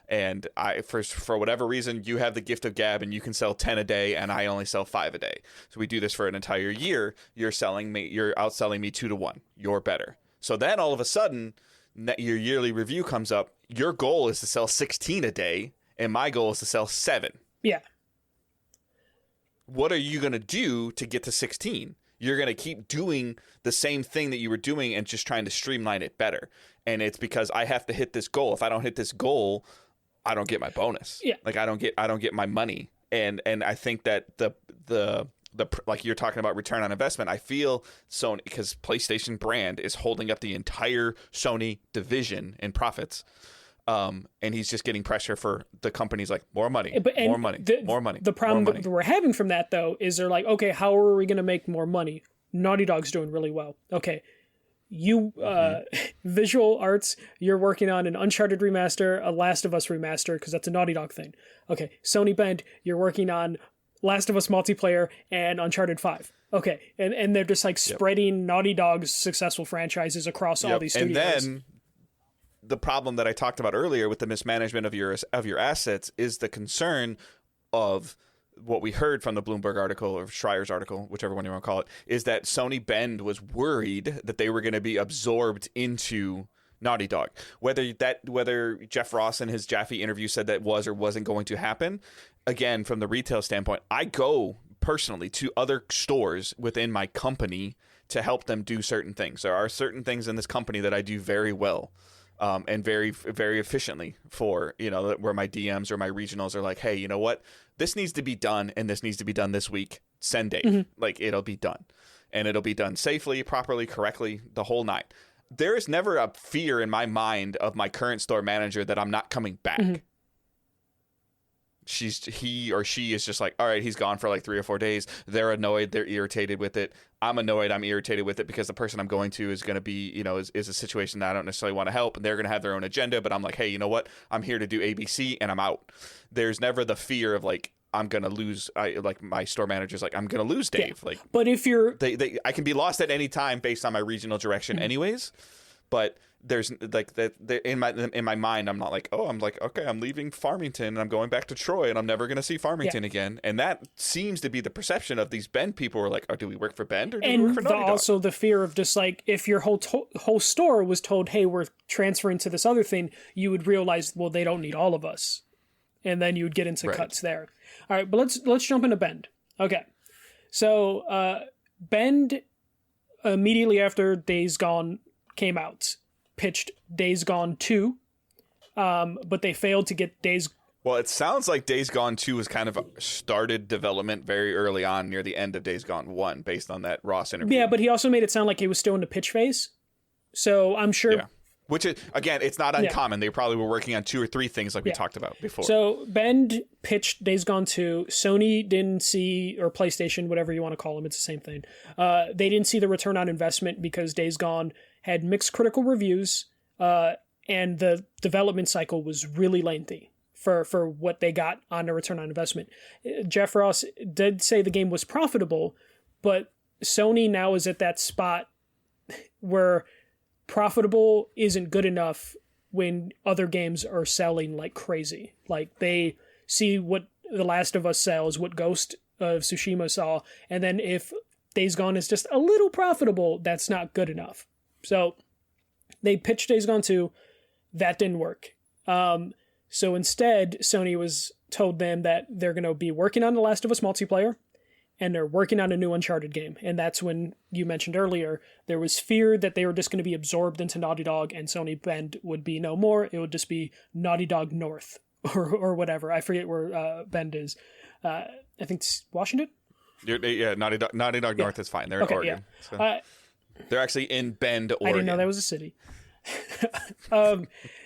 and I for whatever reason, you have the gift of gab and you can sell 10 a day and I only sell 5 a day. So we do this for an entire year. You're outselling me 2-1. You're better. So then all of a sudden your yearly review comes up. Your goal is to sell 16 a day and my goal is to sell 7. Yeah. What are you going to do to get to 16? You're going to keep doing the same thing that you were doing and just trying to streamline it better. And it's because I have to hit this goal. If I don't hit this goal, I don't get my bonus. Yeah. Like I don't get my money. And I think that the like you're talking about return on investment, I feel Sony, because PlayStation brand is holding up the entire Sony division in profits. And he's just getting pressure for the companies like more money. The problem that we're having from that though is they're like, okay, how are we going to make more money? Naughty Dog's doing really well. Okay. You Visual Arts, you're working on an Uncharted remaster, a Last of Us remaster, because that's a Naughty Dog thing. Okay, Sony Bend, you're working on Last of Us multiplayer and Uncharted 5. Okay, and they're just like spreading Naughty Dog's successful franchises across all these studios. And then the problem that I talked about earlier with the mismanagement of your assets is the concern of what we heard from the Bloomberg article or Schreier's article, whichever one you want to call it, is that Sony Bend was worried that they were going to be absorbed into Naughty Dog. Whether Jeff Ross in his Jaffe interview said that was or wasn't going to happen, again, from the retail standpoint, I go personally to other stores within my company to help them do certain things. There are certain things in this company that I do very well. And very, very efficiently for, where my DMs or my regionals are like, hey, you know what? This needs to be done and this needs to be done this week. Send Dave. Like, it'll be done. And it'll be done safely, properly, correctly, the whole night. There is never a fear in my mind of my current store manager that I'm not coming back. He or she is just like, all right, he's gone for like 3 or 4 days. They're annoyed. They're irritated with it. I'm annoyed. I'm irritated with it because the person I'm going to is going to be, is a situation that I don't necessarily want to help. And they're going to have their own agenda. But I'm like, hey, you know what? I'm here to do ABC and I'm out. There's never the fear of like, I'm going to lose. Like my store manager's like, I'm going to lose Dave. Yeah. Like, but if you're, I can be lost at any time based on my regional direction anyways. But there's like that in my mind, I'm not like, I'm like, okay, I'm leaving Farmington and I'm going back to Troy and I'm never going to see Farmington again. And that seems to be the perception of these Bend people who are like, oh, do we work for Bend or do we work for Naughty Dog? Also the fear of just like, if your whole store was told, hey, we're transferring to this other thing, you would realize, well, they don't need all of us. and then you would get into Right. cuts there. All right, but let's jump into Bend. Okay, so Bend immediately after Days Gone came out pitched Days Gone 2, but they failed to get Days. Well, it sounds like Days Gone 2 was kind of started development very early on near the end of Days Gone 1 based on that Ross interview. Yeah, but he also made it sound like he was still in the pitch phase. So I'm sure. Yeah. Which is, again, it's not uncommon. They probably were working on 2 or 3 things like we talked about before. So Bend pitched Days Gone 2. Sony didn't see, or PlayStation, whatever you want to call them, it's the same thing. They didn't see the return on investment because Days Gone had mixed critical reviews, and the development cycle was really lengthy for what they got on the return on investment. Jeff Ross did say the game was profitable, but Sony now is at that spot where profitable isn't good enough when other games are selling like crazy. Like they see what The Last of Us sells, what Ghost of Tsushima saw, and then if Days Gone is just a little profitable, that's not good enough. So they pitched Days Gone 2. That didn't work. So instead, Sony told them that they're going to be working on The Last of Us multiplayer, and they're working on a new Uncharted game. And that's when you mentioned earlier, there was fear that they were just going to be absorbed into Naughty Dog and Sony Bend would be no more. It would just be Naughty Dog North or whatever. I forget where Bend is. I think it's Washington? Yeah, Naughty Dog North is fine. They're in Oregon. Yeah. So they're actually in Bend, Oregon. I didn't know that was a city.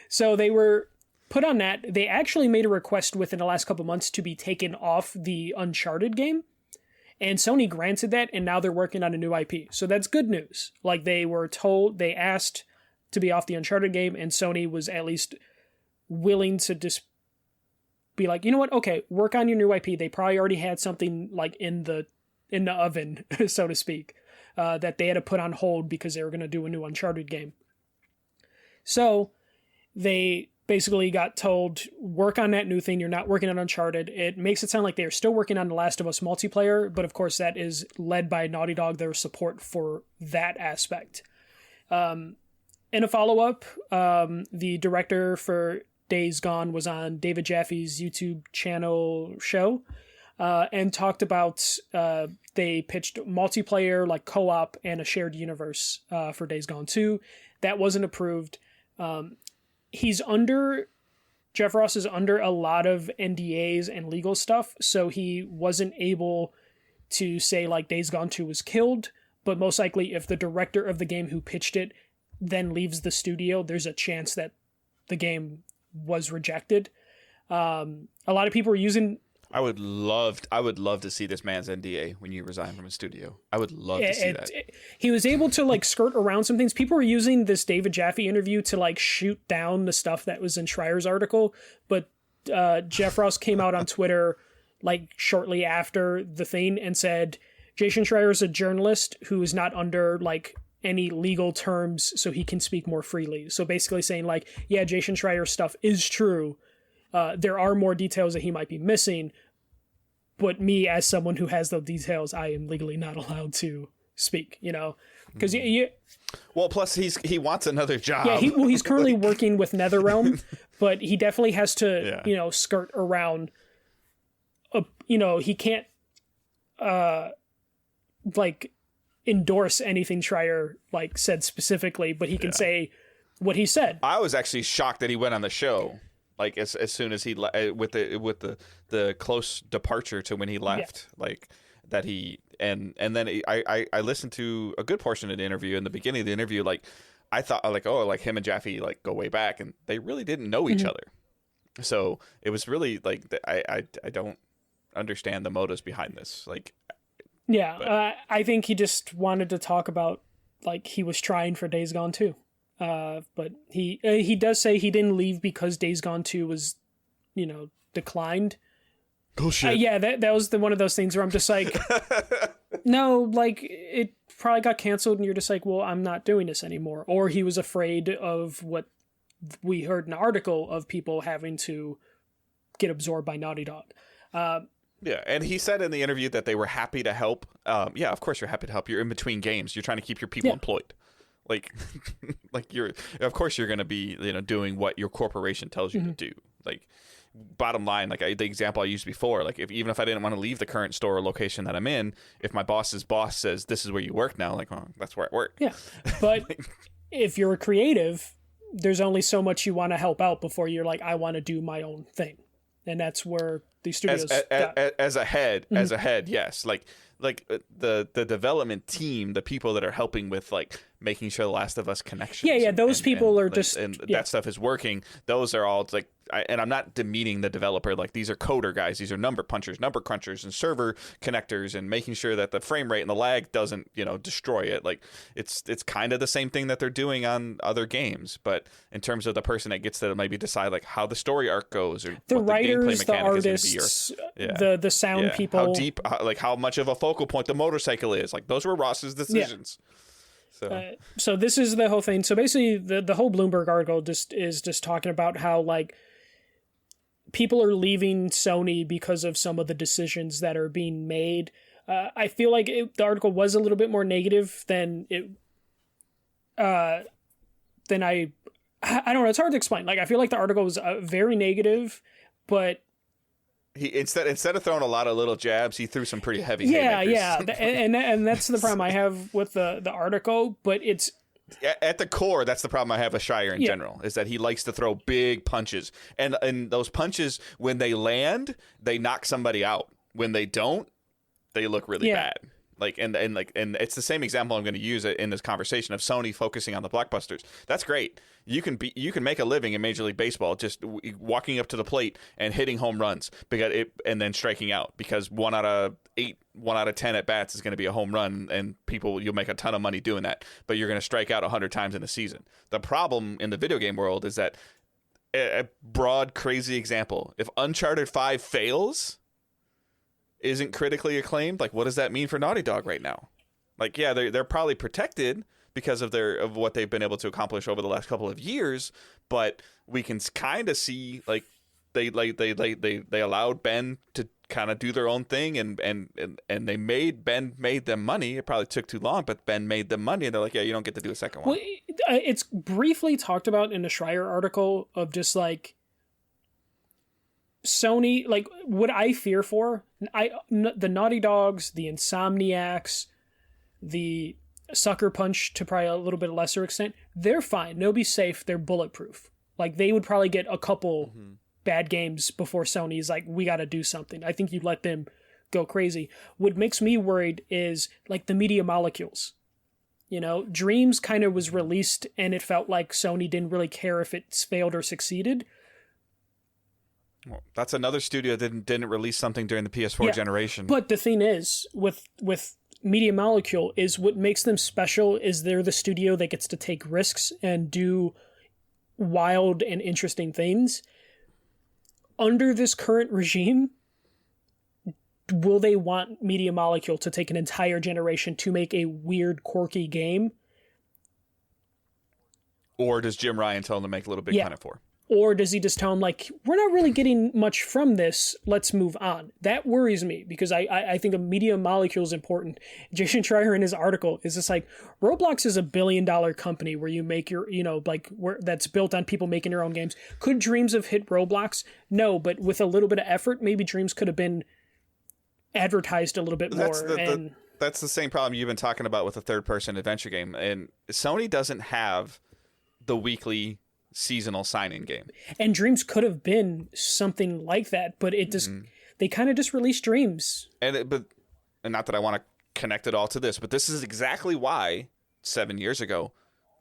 So they were put on that. They actually made a request within the last couple months to be taken off the Uncharted game. And Sony granted that, and now they're working on a new IP. So that's good news. Like they asked to be off the Uncharted game, and Sony was at least willing to just be like, you know what? Okay, work on your new IP. They probably already had something like in the oven, so to speak, that they had to put on hold because they were going to do a new Uncharted game. So they basically got told, work on that new thing. You're not working on Uncharted. It makes it sound like they're still working on The Last of Us multiplayer, but of course that is led by Naughty Dog, their support for that aspect. In a follow-up, the director for Days Gone was on David Jaffe's YouTube channel show, and talked about they pitched multiplayer, like co-op and a shared universe for Days Gone 2. That wasn't approved. Jeff Ross is under a lot of NDAs and legal stuff, so he wasn't able to say like Days Gone 2 was killed, but most likely if the director of the game who pitched it then leaves the studio, there's a chance that the game was rejected. A lot of people were using... I would love to see this man's NDA when you resign from a studio. I would love to see that. He was able to like skirt around some things. People were using this David Jaffe interview to like shoot down the stuff that was in Schreier's article, but Jeff Ross came out on Twitter like shortly after the thing and said, Jason Schreier is a journalist who is not under like any legal terms, so he can speak more freely. So basically saying like, yeah, Jason Schreier's stuff is true. There are more details that he might be missing, but me as someone who has the details, I am legally not allowed to speak, you know, because well, plus he wants another job. Yeah, he's currently working with NetherRealm, but he definitely has to, you know, skirt around. You know, he can't like endorse anything Schreier like said specifically, but he can say what he said. I was actually shocked that he went on the show. Like as soon as he with the close departure to when he left, like that he and then I listened to a good portion of the interview. In the beginning of the interview, like I thought like, oh, like him and Jaffe like go way back, and they really didn't know each other. So it was really like I don't understand the motives behind this. Like I think he just wanted to talk about like he was trying for Days Gone 2. But he does say he didn't leave because Days Gone 2 was, you know, declined. Bullshit. Yeah, that was one of those things where I'm just like, no, like it probably got canceled, and you're just like, well, I'm not doing this anymore. Or he was afraid of what we heard in an article of people having to get absorbed by Naughty Dog. Yeah, and he said in the interview that they were happy to help. Yeah, of course you're happy to help. You're in between games. You're trying to keep your people employed. Like, of course you're going to be, you know, doing what your corporation tells you to do. Like, bottom line, like the example I used before, like even if I didn't want to leave the current store or location that I'm in, if my boss's boss says this is where you work now, like, well, that's where I work. Yeah, but if you're a creative, there's only so much you want to help out before you're like, I want to do my own thing, and that's where the studios as a head, yes, like the development team, the people that are helping with like making sure the Last of Us connections. Yeah, those people are just that stuff is working. Those are all like, and I'm not demeaning the developer. Like, these are coder guys, these are number punchers, number crunchers, and server connectors, and making sure that the frame rate and the lag doesn't, destroy it. Like, it's kind of the same thing that they're doing on other games, but in terms of the person that gets to maybe decide like how the story arc goes, or the what writers, the gameplay the mechanic artists, is going to be, or the sound people, how deep, like how much of a focal point the motorcycle is. Like, those were Ross's decisions. So this is the whole thing. So basically, the whole Bloomberg article is just talking about how like people are leaving Sony because of some of the decisions that are being made. I feel like the article was a little bit more negative than it. I don't know. It's hard to explain. Like, I feel like the article was very negative, but he instead of throwing a lot of little jabs, he threw some pretty heavy. Yeah. and that's the problem I have with the article. But it's at the core, that's the problem I have with Schreier in general, is that he likes to throw big punches, and those punches, when they land, they knock somebody out. When they don't, they look really bad. Like, and it's the same example I'm going to use in this conversation of Sony focusing on the blockbusters. That's great. You can make a living in Major League Baseball just walking up to the plate and hitting home runs and then striking out, because 1 out of 8, 1 out of 10 at bats is going to be a home run, and you'll make a ton of money doing that. But you're going to strike out 100 times in a season. The problem in the video game world is that a broad, crazy example: if Uncharted 5 fails, isn't critically acclaimed, like, what does that mean for Naughty Dog right now? Like, yeah, they're probably protected because of what they've been able to accomplish over the last couple of years, but we can kind of see like they allowed Ben to kind of do their own thing, and Ben made them money. It probably took too long, but Ben made them money, and they're like, yeah, you don't get to do a second one. Well, it's briefly talked about in the Schreier article of just like Sony, like, what I fear for, the Naughty Dogs, the Insomniacs, the Sucker Punch to probably a little bit lesser extent, they're fine. They'll be safe. They're bulletproof. Like, they would probably get a couple bad games before Sony's like, we got to do something. I think you let them go crazy. What makes me worried is like the media molecules. Dreams kind of was released and it felt like Sony didn't really care if it's failed or succeeded. Well, that's another studio that didn't release something during the PS4 generation. But the thing is, with Media Molecule, is what makes them special is they're the studio that gets to take risks and do wild and interesting things. Under this current regime, will they want Media Molecule to take an entire generation to make a weird, quirky game? Or does Jim Ryan tell them to make Little Big Planet 4? Or does he just tell him, like, we're not really getting much from this, let's move on? That worries me, because I think a media molecule is important. Jason Schreier in his article is just like, Roblox is $1 billion company where you make your, that's built on people making their own games. Could Dreams have hit Roblox? No, but with a little bit of effort, maybe Dreams could have been advertised a little bit more. That's the same problem you've been talking about with a third-person adventure game. And Sony doesn't have the weekly seasonal sign-in game, and Dreams could have been something like that, but it just they kind of just released Dreams, and not that I want to connect it all to this, but this is exactly why 7 years ago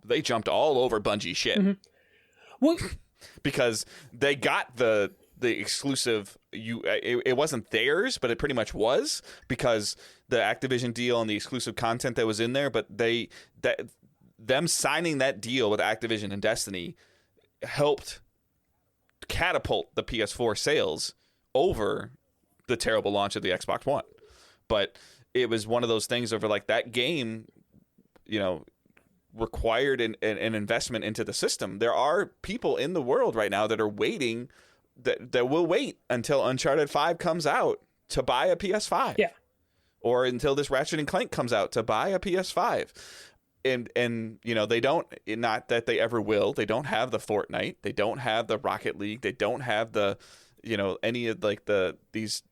they jumped all over Bungie shit. Well, because they got the exclusive. It wasn't theirs, but it pretty much was, because the Activision deal and the exclusive content that was in there, but them signing that deal with Activision and Destiny helped catapult the PS4 sales over the terrible launch of the Xbox One. But it was one of those things over, like, that game, required an investment into the system. There are people in the world right now that are waiting, that will wait until Uncharted 5 comes out to buy a PS5. Yeah. Or until this Ratchet & Clank comes out to buy a PS5. And they don't, not that they ever will, they don't have the Fortnite, they don't have the Rocket League, they don't have the any of like these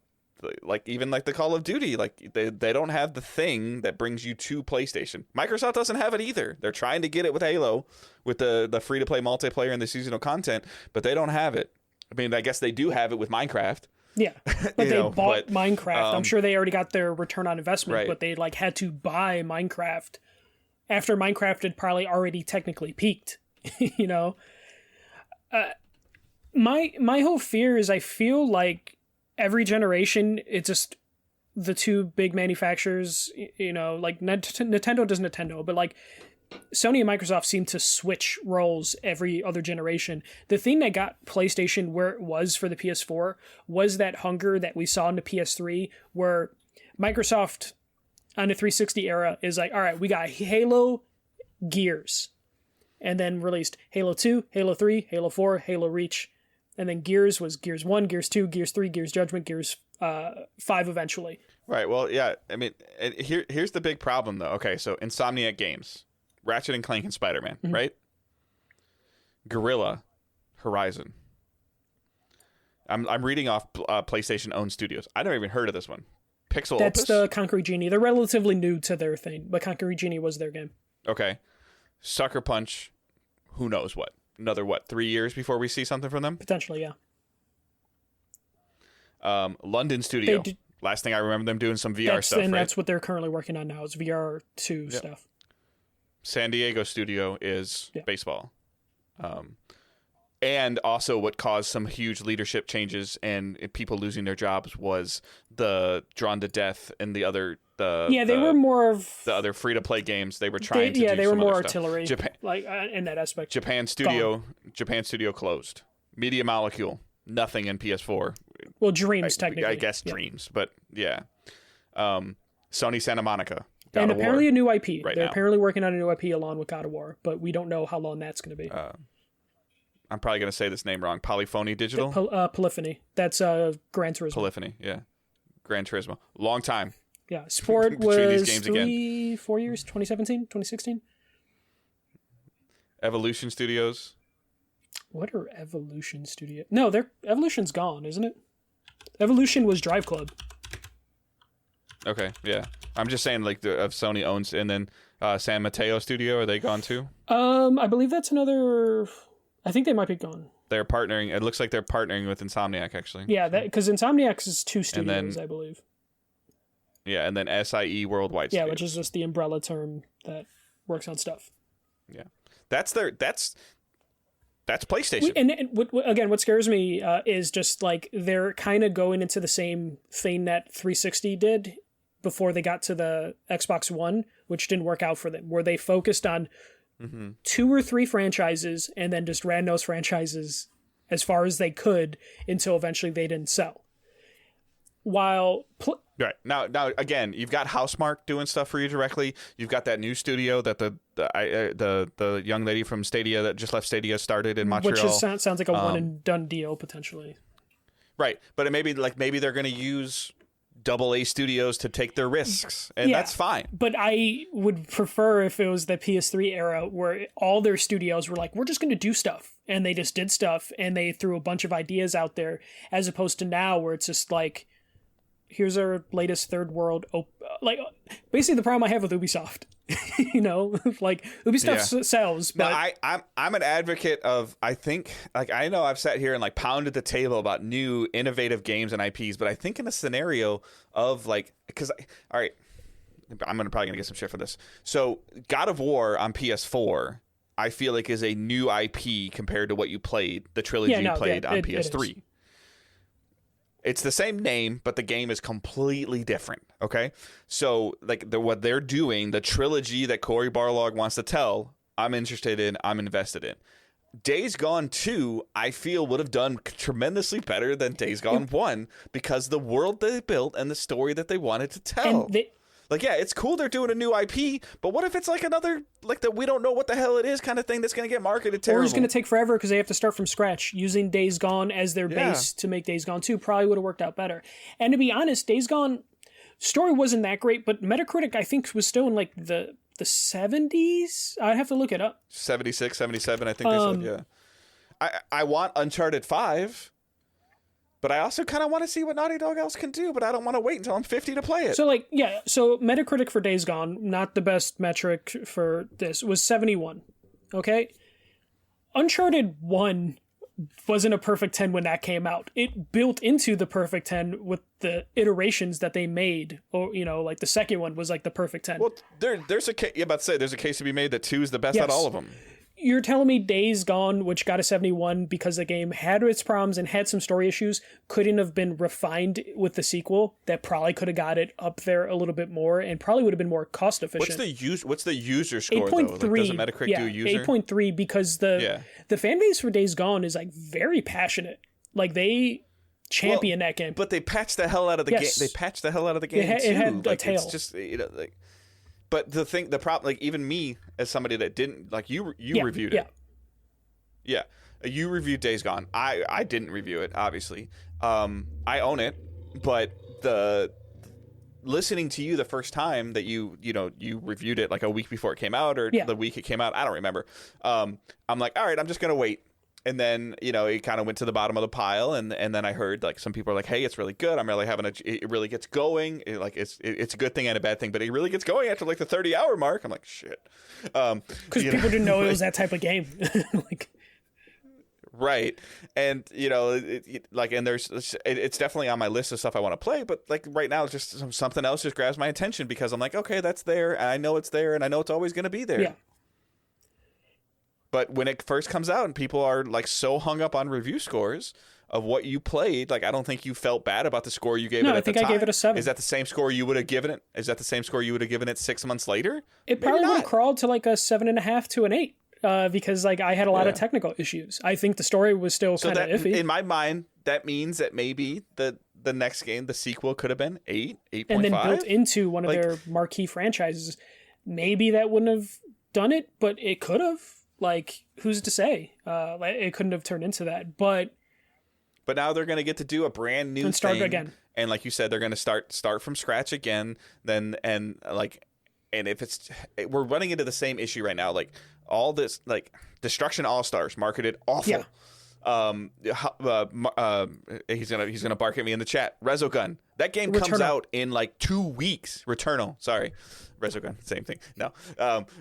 like even like the Call of Duty, like they don't have the thing that brings you to PlayStation. Microsoft doesn't have it either. They're trying to get it with Halo, with the free to play multiplayer and the seasonal content, but they don't have it. I mean, I guess they do have it with Minecraft. Yeah, but they bought Minecraft. I'm sure they already got their return on investment, right. But they like had to buy Minecraft after Minecraft had probably already technically peaked. My whole fear is I feel like every generation, it's just the two big manufacturers, like Nintendo does Nintendo, but like Sony and Microsoft seem to switch roles every other generation. The thing that got PlayStation where it was for the PS4 was that hunger that we saw in the PS3, where Microsoft on the 360 era is like, all right, we got Halo, Gears, and then released Halo 2, Halo 3, Halo 4, Halo Reach. And then Gears was Gears 1, Gears 2, Gears 3, Gears Judgment, Gears 5 eventually. Right. Well, yeah. I mean, here's the big problem, though. Okay, so Insomniac Games, Ratchet and Clank and Spider-Man, right? Guerrilla, Horizon. I'm reading off PlayStation-owned studios. I never even heard of this one. Pixel That's Opus? the Concrete Genie. They're relatively new to their thing, but Concrete Genie was their game. Okay. Sucker Punch, who knows what? Another, 3 years before we see something from them? Potentially, yeah. London Studio. Last thing I remember them doing some VR stuff, and that's what they're currently working on now, is VR2 stuff. San Diego Studio is baseball. And also what caused some huge leadership changes and people losing their jobs was the Drawn to Death and the other... they were more of... The other free-to-play games. They were trying to do they were some more other artillery, Japan, in that aspect. Japan Studio closed. Media Molecule, nothing in PS4. Well, Dreams, technically. I guess Dreams, but yeah. Sony Santa Monica. God and of apparently War a new IP. They're now. Apparently working on a new IP along with God of War, but we don't know how long that's going to be. I'm probably going to say this name wrong. Polyphony Digital? Polyphony. That's Gran Turismo. Polyphony, yeah. Gran Turismo. Long time. Yeah, Sport was these games 4 years, 2017, 2016? Evolution Studios. What are Evolution Studios? No, Evolution's gone, isn't it? Evolution was Drive Club. Okay, yeah. I'm just saying, like, of Sony owns, and then San Mateo Studio, are they gone too? I believe that's another... I think they might be gone. They're partnering. It looks like they're partnering with Insomniac, actually. Yeah, because Insomniac is two studios, I believe. Yeah, and then SIE Worldwide Studios. Yeah, which is just the umbrella term that works on stuff. Yeah. That's PlayStation. And what scares me is just like they're kind of going into the same thing that 360 did before they got to the Xbox One, which didn't work out for them, where they focused on 2 or 3 franchises and then just ran those franchises as far as they could until eventually they didn't sell. While right now again, you've got Housemarque doing stuff for you directly. You've got that new studio that the young lady from Stadia that just left Stadia started in Montreal, which sounds like a one and done deal potentially. Right, but it maybe they're going to use AA studios to take their risks, and that's fine. But I would prefer if it was the PS3 era where all their studios were like, we're just going to do stuff, and they just did stuff, and they threw a bunch of ideas out there, as opposed to now where it's just like, here's our latest third world like basically the problem I have with Ubisoft. Like Ubisoft sells, but no, I'm an advocate of, I think, like, I know I've sat here and like pounded the table about new innovative games and IPs, but I think in a scenario of like, because all right, I'm probably gonna get some shit for this. So God of War on PS4 I feel like is a new IP compared to what you played, the trilogy you played on PS3. It's the same name, but the game is completely different, okay? So, like, what they're doing, the trilogy that Cory Barlog wants to tell, I'm interested in, I'm invested in. Days Gone 2, I feel, would have done tremendously better than Days Gone 1 because the world they built and the story that they wanted to tell. Like, yeah, it's cool they're doing a new IP, but what if it's like another, like, that we don't know what the hell it is kind of thing that's going to get marketed terrible? Or it's going to take forever because they have to start from scratch. Using Days Gone as their base to make Days Gone 2 probably would have worked out better. And to be honest, Days Gone story wasn't that great, but Metacritic, I think, was still in, like, the 70s? I'd have to look it up. 76, 77, I think they said, yeah. I want Uncharted 5. But I also kind of want to see what Naughty Dog else can do, but I don't want to wait until I'm 50 to play it. So, like, yeah, so Metacritic for Days Gone, not the best metric for this, was 71. Okay? Uncharted 1 wasn't a perfect 10 when that came out. It built into the perfect 10 with the iterations that they made. Or, you know, like the second one was like the perfect 10. Well, there's a case, you're about to say, there's a case to be made that 2 is the best out of all of them. You're telling me Days Gone, which got a 71 because the game had its problems and had some story issues, couldn't have been refined with the sequel that probably could have got it up there a little bit more and probably would have been more cost efficient. What's the user score 8.3, though? Like, does Metacritic do user? 8.3 because the fan base for Days Gone is like very passionate. Like they champion that game. But they patched the hell out of the game. They patched the hell out of the game too. It had a tail. It's just, you know, like. But the problem, like even me as somebody that didn't, like you reviewed it. Yeah. You reviewed Days Gone. I didn't review it, obviously. I own it, but listening to you the first time that you reviewed it like a week before it came out or the week it came out, I don't remember. I'm like, all right, I'm just going to wait. And then, you know, it kind of went to the bottom of the pile. And then I heard like some people are like, hey, it's really good. I'm really it really gets going. It's a good thing and a bad thing, but it really gets going after like the 30-hour mark. I'm like, shit. Because people didn't know it was that type of game. Like, right. And, you know, it's definitely on my list of stuff I want to play. But like right now, it's just something else just grabs my attention because I'm like, okay, that's there. And I know it's there and I know it's always going to be there. Yeah. But when it first comes out and people are like so hung up on review scores of what you played, like I don't think you felt bad about the score you gave it at the time. I gave it a 7. Is that the same score you would have given it? Is that the same score you would have given it 6 months later? It probably would have crawled to like a 7.5 to an 8 because like I had a lot of technical issues. I think the story was still kind of iffy. In my mind, that means that maybe the next game, the sequel, could have been 8, 8.5. And then built into one of their marquee franchises. Maybe that wouldn't have done it, but it could have. Like, who's to say? It couldn't have turned into that, but now they're going to get to do a brand new start thing again. And like you said, they're going to start from scratch again. And if we're running into the same issue right now, like all this, like Destruction All-Stars marketed awful. He's gonna bark at me in the chat. Resogun. That game comes out in like 2 weeks. Returnal. Sorry. Resogun. Same thing. No.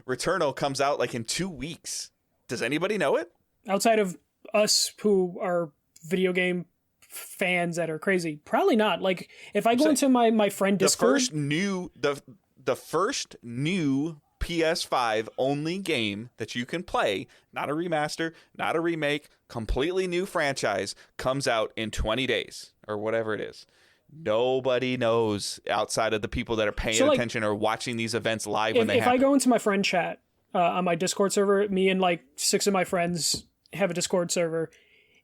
Returnal comes out like in 2 weeks. Does anybody know it? Outside of us who are video game fans that are crazy, probably not. Like if I go into my friend Discord, the first new PS5 only game that you can play, not a remaster, not a remake, completely new franchise, comes out in 20 days or whatever it is. Nobody knows outside of the people that are paying attention or watching these events live when they happen. If I go into my friend chat on my Discord server, me and like 6 of my friends have a Discord server.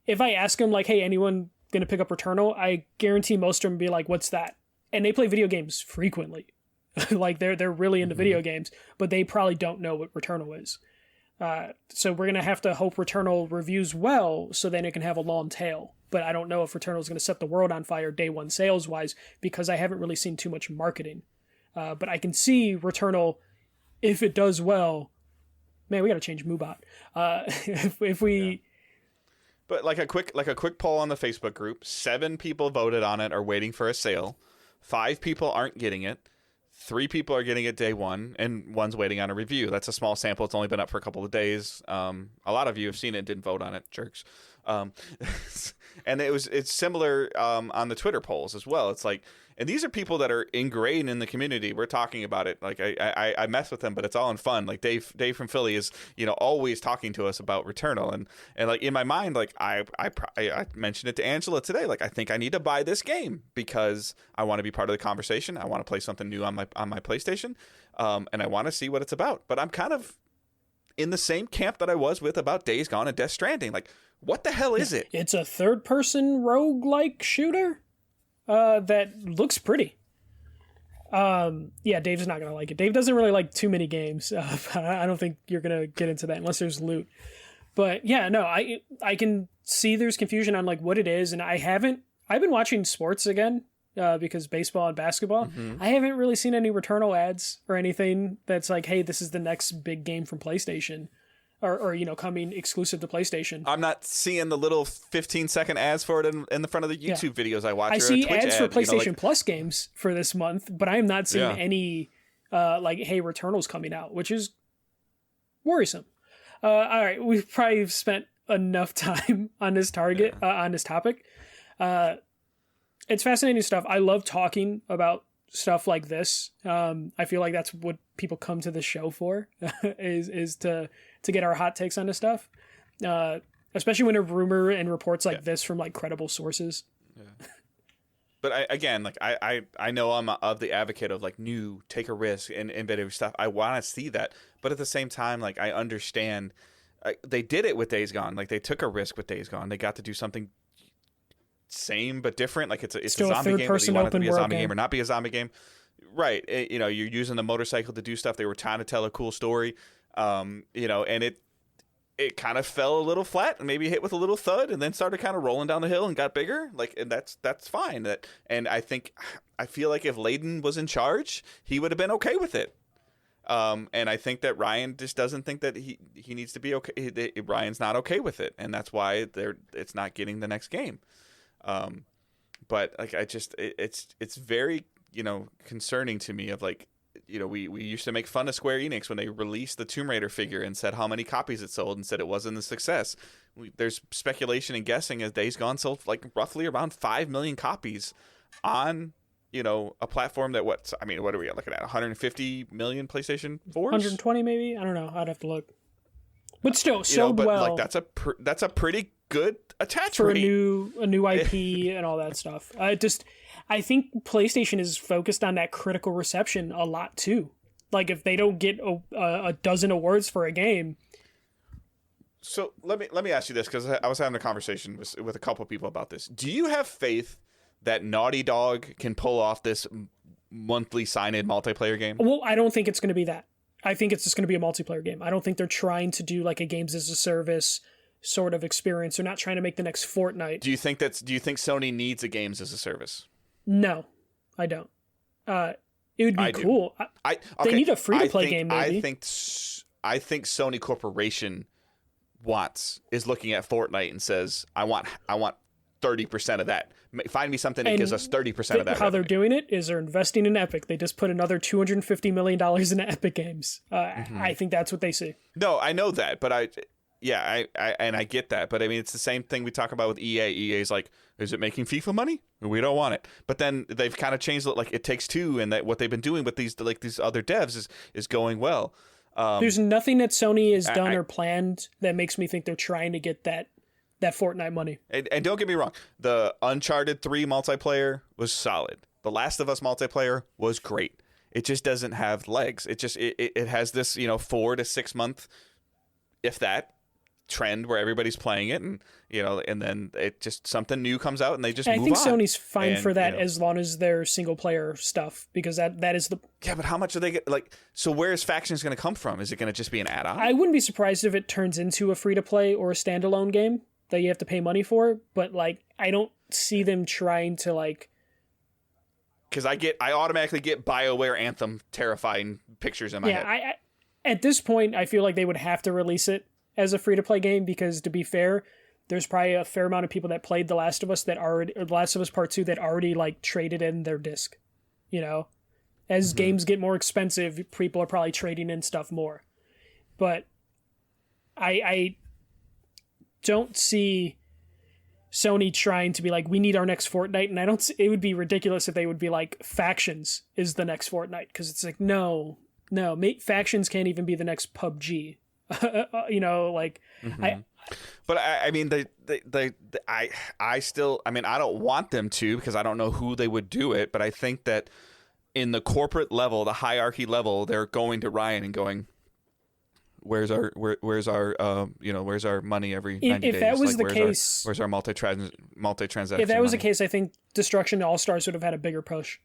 If I ask them like, hey, anyone going to pick up Returnal? I guarantee most of them be like, what's that? And they play video games frequently. Like they're really into video games, but they probably don't know what Returnal is. So we're going to have to hope Returnal reviews well so then it can have a long tail. But I don't know if Returnal is going to set the world on fire day one sales wise because I haven't really seen too much marketing. But I can see Returnal, if it does well, man, we got to change Moobot. If we... Yeah. But like a quick poll on the Facebook group, 7 people voted on it, are waiting for a sale. 5 people aren't getting it. 3 people are getting it day one, and 1's waiting on a review. That's a small sample. It's only been up for a couple of days. A lot of you have seen it and didn't vote on it, jerks. And it's similar on the Twitter polls as well. It's like, and these are people that are ingrained in the community. We're talking about it. Like I mess with them, but it's all in fun. Like Dave from Philly is, you know, always talking to us about Returnal, and like in my mind, like I mentioned it to Angela today. Like I think I need to buy this game because I want to be part of the conversation. I want to play something new on my PlayStation, and I want to see what it's about. But I'm kind of in the same camp that I was with about Days Gone and Death Stranding. Like, what the hell is it? It's a third-person roguelike shooter that looks pretty. Yeah, Dave's not going to like it. Dave doesn't really like too many games. I don't think you're going to get into that unless there's loot. But yeah, no, I can see there's confusion on like what it is, and I've been watching sports again because baseball and basketball. Mm-hmm. I haven't really seen any Returnal ads or anything that's like, hey, this is the next big game from PlayStation. or coming exclusive to PlayStation. I'm not seeing the little 15-second ads for it in the front of the YouTube videos I watch. I see Twitch ads for PlayStation like, Plus games for this month, but I am not seeing any like, hey, Returnal's coming out, which is worrisome. All right, we've probably spent enough time on this on this topic. It's fascinating stuff. I love talking about stuff like this. I feel like that's what people come to the show for, is to get our hot takes on this stuff. Especially when a rumor and reports like this from like credible sources. Yeah. But I know I'm of the advocate of like new, take a risk and innovative stuff. I want to see that, but at the same time, like I understand they did it with Days Gone. Like they took a risk with Days Gone. They got to do something same but different. Like it's a zombie game, whether you want it to be a zombie game or not be a zombie game. Right. You're using the motorcycle to do stuff. They were trying to tell a cool story. And it kind of fell a little flat and maybe hit with a little thud and then started kind of rolling down the hill and got bigger. Like, and that's fine. And I feel like if Layden was in charge, he would have been okay with it. And I think that Ryan just doesn't think that he needs to be okay. Ryan's not okay with it. And that's why it's not getting the next game. But like, it's very, concerning to me of like, we used to make fun of Square Enix when they released the Tomb Raider figure and said how many copies it sold and said it wasn't a success. There's speculation and guessing as Days Gone sold like roughly around 5 million copies on, a platform that what are we looking at? 150 million PlayStation 4s? 120 maybe? I don't know. I'd have to look. But still, sold well. Like that's a pretty good attach for rate. a new IP and all that stuff. I think PlayStation is focused on that critical reception a lot too. Like if they don't get a dozen awards for a game. So let me ask you this, because I was having a conversation with a couple of people about this. Do you have faith that Naughty Dog can pull off this monthly sign-in multiplayer game? Well, I don't think it's going to be that. I think it's just going to be a multiplayer game. I don't think they're trying to do like a games as a service sort of experience. They're not trying to make the next Fortnite. Do you think Sony needs a games as a service? No, I don't. It would be cool. They need a free-to-play game, maybe. I think Sony Corporation is looking at Fortnite and says, I want 30% of that. Find me something that gives us 30% of that. How they're doing it is they're investing in Epic. They just put another $250 million into Epic Games. I think that's what they see. No, I know that, but I get that. But I mean, it's the same thing we talk about with EA. EA's like, is it making FIFA money? We don't want it. But then they've kind of changed it. Like It Takes Two, and that what they've been doing with these other devs is going well. There's nothing that Sony has done or planned that makes me think they're trying to get that Fortnite money. And don't get me wrong, the Uncharted 3 multiplayer was solid. The Last of Us multiplayer was great. It just doesn't have legs. It has this 4 to 6 month, if that, trend where everybody's playing it, and then it just something new comes out and they just move on. I think Sony's fine for that as long as they're single player stuff, because that is the but how much do they get? Like, so where is Factions going to come from? Is it going to just be an add-on? I wouldn't be surprised if it turns into a free to play or a standalone game that you have to pay money for, but like I don't see them trying to like, because I automatically get BioWare Anthem terrifying pictures in my head. I at this point I feel like they would have to release it as a free-to-play game, because to be fair, there's probably a fair amount of people that played The Last of Us The Last of Us Part 2 that already like traded in their disc. As games get more expensive, people are probably trading in stuff more. But I don't see Sony trying to be like, we need our next Fortnite, and it would be ridiculous if they would be like, Factions is the next Fortnite, because it's like, no, Factions can't even be the next PUBG. But I mean, I still, I mean, I don't want them to, because I don't know who they would do it, but I think that in the corporate level, the hierarchy level, they're going to Ryan and going, where's our money every 90 days? If that was the case, where's our multi-transaction? If that was the case, I think Destruction All-Stars would have had a bigger push.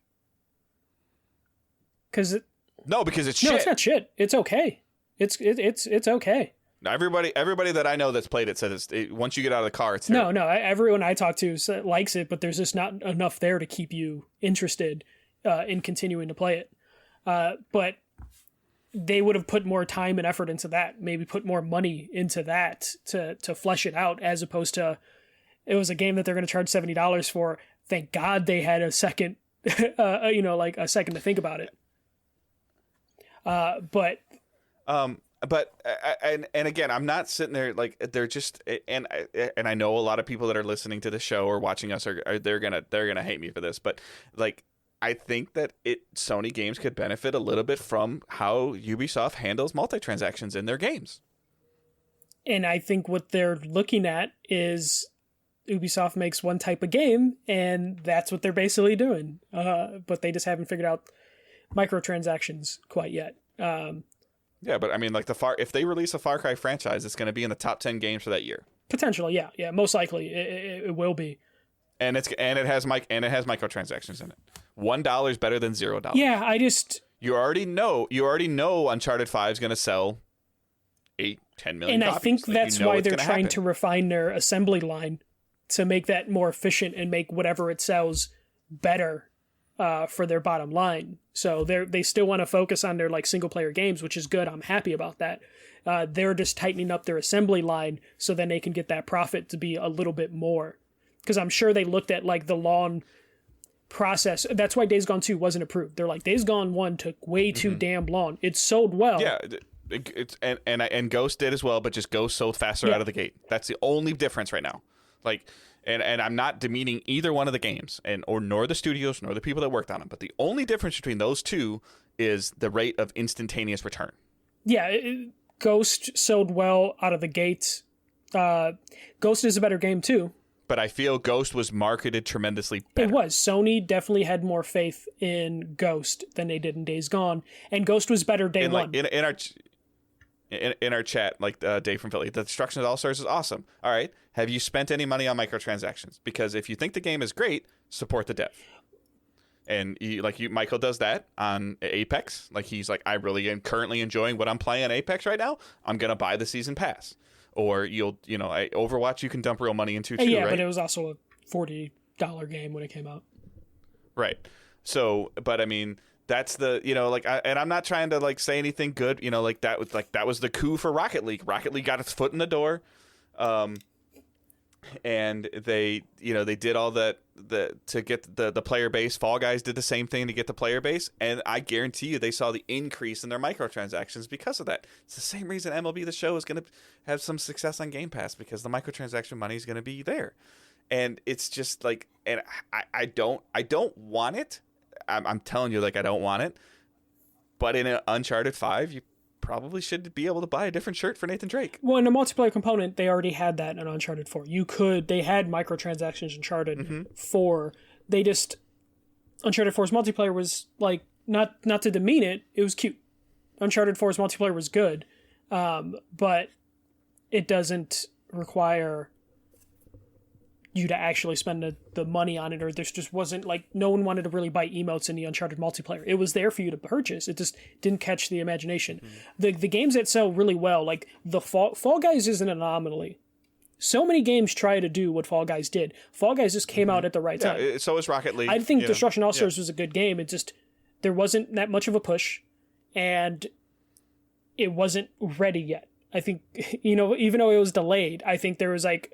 Because it's shit. No, it's not shit. It's okay. It's okay. Now, everybody that I know that's played it says once you get out of the car, it's terrible. No. Everyone I talk to likes it, but there's just not enough there to keep you interested in continuing to play it. But they would have put more time and effort into that, maybe put more money into that to flesh it out, as opposed to it was a game that they're going to charge $70 for. Thank God they had a second, like a second to think about it. But again, I'm not sitting there like they're just, and I know a lot of people that are listening to the show or watching us they're gonna hate me for this, but like, I think that Sony games could benefit a little bit from how Ubisoft handles multi-transactions in their games. And I think what they're looking at is Ubisoft makes one type of game, and that's what they're basically doing. But they just haven't figured out microtransactions quite yet. Yeah, but I mean, like if they release a Far Cry franchise, it's going to be in the top 10 games for that year. Potentially, yeah, most likely it will be. And it has microtransactions in it. $1 is better than $0. Yeah, you already know Uncharted 5 is going to sell 8-10 million. And copies. I think that's why they're trying happen. to refine their assembly line to make that more efficient and make whatever it sells better for their bottom line. So they still want to focus on their like single player games, which is good. I'm happy about that. They're just tightening up their assembly line so then they can get that profit to be a little bit more. Because I'm sure they looked at like the long process. That's why Days Gone 2 wasn't approved. They're like, Days Gone 1 took way too damn long. It sold well. Yeah, and Ghost did as well, but just Ghost sold faster out of the gate. That's the only difference right now. Like, and I'm not demeaning either one of the games, nor the studios, nor the people that worked on them. But the only difference between those two is the rate of instantaneous return. Yeah, Ghost sold well out of the gate. Ghost is a better game too. But I feel Ghost was marketed tremendously better. It was. Sony definitely had more faith in Ghost than they did in Days Gone. And Ghost was better day one. In our chat, like Dave from Philly, the Destruction of All Stars is awesome. All right. Have you spent any money on microtransactions? Because if you think the game is great, support the dev. And Michael does that on Apex. Like, he's like, I really am currently enjoying what I'm playing on Apex right now. I'm going to buy the season pass. Or Overwatch you can dump real money into too, yeah, right? But it was also a $40 game when it came out. Right. So, but I mean, that's the, and I'm not trying to like say anything good, that was the coup for Rocket League. Rocket League got its foot in the door. And they did all that to get the player base. Fall Guys did the same thing to get the player base, and I guarantee you they saw the increase in their microtransactions because of that. It's the same reason MLB The Show is going to have some success on Game Pass, because the microtransaction money is going to be there. And it's just like, and I don't want it. I'm telling you, like, I don't want it. But in an Uncharted 5, you probably should be able to buy a different shirt for Nathan Drake. Well, in the multiplayer component, they already had that in Uncharted 4. They had microtransactions in Uncharted 4. Uncharted 4's multiplayer was like, not to demean it, it was cute. Uncharted 4's multiplayer was good, but it doesn't require you to actually spend the money on it, or there's just wasn't like, no one wanted to really buy emotes in the Uncharted multiplayer. It was there for you to purchase. It just didn't catch the imagination. The games that sell really well, like the Fall Guys is an anomaly. So many games try to do what Fall Guys did. Fall Guys just came out at the right time. Yeah, so is Rocket League. I think Destruction All Stars was a good game. It just, there wasn't that much of a push, and it wasn't ready yet. I think, even though it was delayed, I think there was like,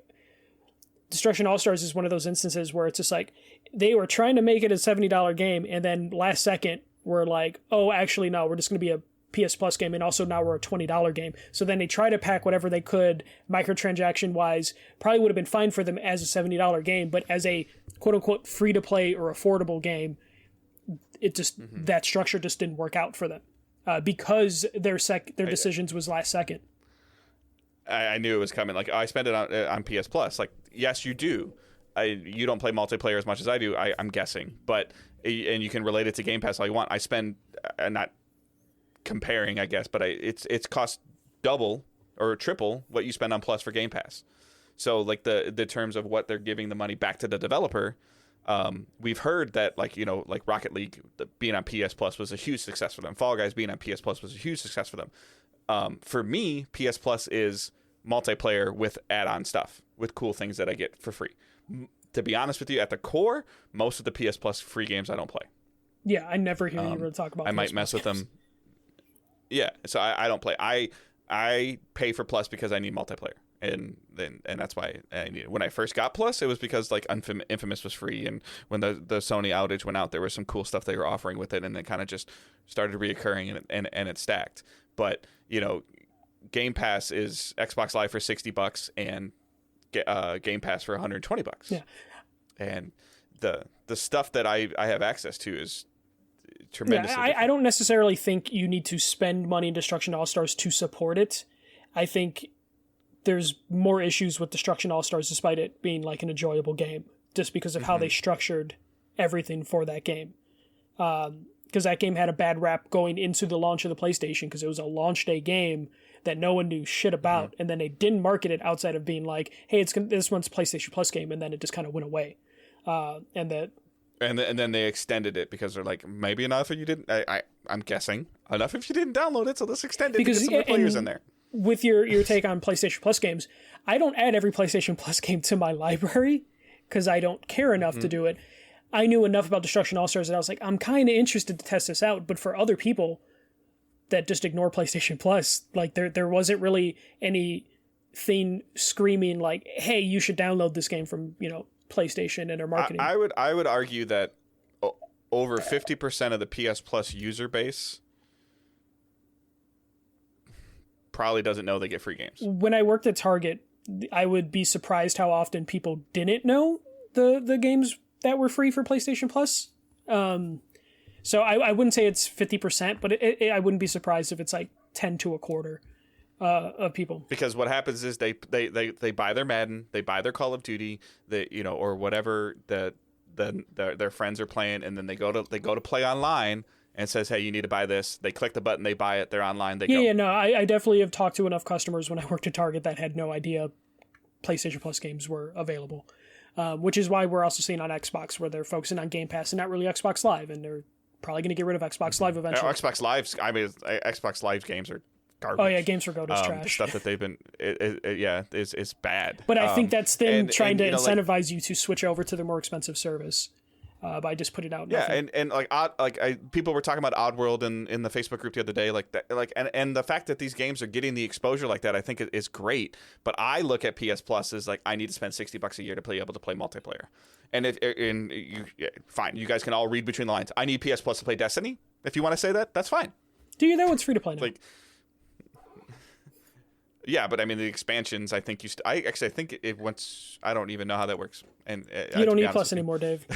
Destruction All Stars is one of those instances where it's just like, they were trying to make it a $70 game, and then last second we're like, oh, actually no, we're just going to be a PS Plus game, and also now we're a $20 game. So then they try to pack whatever they could microtransaction wise. Probably would have been fine for them as a $70 game, but as a quote unquote free to play or affordable game, it just that structure just didn't work out for them because their decisions was last second. I knew it was coming. Like, I spend it on PS Plus. Like, yes, you do. You don't play multiplayer as much as I do, I'm guessing. And you can relate it to Game Pass all you want. I spend, not comparing, I guess, but it's cost double or triple what you spend on Plus for Game Pass. So, like, the terms of what they're giving the money back to the developer, we've heard that, like Rocket League being on PS Plus was a huge success for them. Fall Guys being on PS Plus was a huge success for them. For me, PS Plus is multiplayer with add-on stuff, with cool things that I get for free. To be honest with you, at the core, most of the PS Plus free games I don't play. Yeah, I never hear you really talk about. I might mess with them. Yeah, so I don't play. I pay for Plus because I need multiplayer, and that's why I need it. When I first got Plus, it was because like Infamous was free, and when the Sony outage went out, there was some cool stuff they were offering with it, and it kind of just started reoccurring, and it stacked. But Game Pass is Xbox Live for $60 and Game Pass for $120. Yeah, and the stuff that I have access to is tremendously different. I don't necessarily think you need to spend money in Destruction All-Stars to support it. I think there's more issues with Destruction All-Stars despite it being like an enjoyable game, just because of how they structured everything for that game. Because that game had a bad rap going into the launch of the PlayStation, because it was a launch day game that no one knew shit about, and then they didn't market it outside of being like, hey, this one's a PlayStation Plus game, and then it just kind of went away. And then they extended it because they're like, maybe enough if you didn't. I'm guessing enough if you didn't download it, so let's extend it because to get some more players in there. With your take on PlayStation Plus games, I don't add every PlayStation Plus game to my library because I don't care enough to do it. I knew enough about Destruction All-Stars that I was like, I'm kind of interested to test this out. But for other people that just ignore PlayStation Plus, like there wasn't really anything screaming like, hey, you should download this game from PlayStation and their marketing. I would argue that over 50% of the PS Plus user base probably doesn't know they get free games. When I worked at Target, I would be surprised how often people didn't know the games that were free for PlayStation Plus. So I wouldn't say it's 50%, but I wouldn't be surprised if it's like 10 to a quarter of people. Because what happens is they buy their Madden, they buy their Call of Duty, or whatever their friends are playing, and then they go to play online and says, hey, you need to buy this. They click the button, they buy it, they're online, they go. Yeah, no, I definitely have talked to enough customers when I worked at Target that had no idea PlayStation Plus games were available. Which is why we're also seeing on Xbox where they're focusing on Game Pass and not really Xbox Live, and they're probably going to get rid of Xbox Live eventually. Xbox Live games are garbage. Oh yeah, Games for Goat is trash. Stuff that they've been, is bad. But I think that's them trying to incentivize you to switch over to the more expensive service by just putting out. Nothing. Yeah, people were talking about Oddworld in the Facebook group the other day, and the fact that these games are getting the exposure like that, I think is great. But I look at PS Plus as like, I need to spend $60 a year to be able to play multiplayer. And fine, you guys can all read between the lines. I need PS Plus to play Destiny. If you want to say that, that's fine. Do you? That one's free to play now. Yeah, but I mean the expansions. I think I think it once. I don't even know how that works. And you don't need Plus anymore, Dave.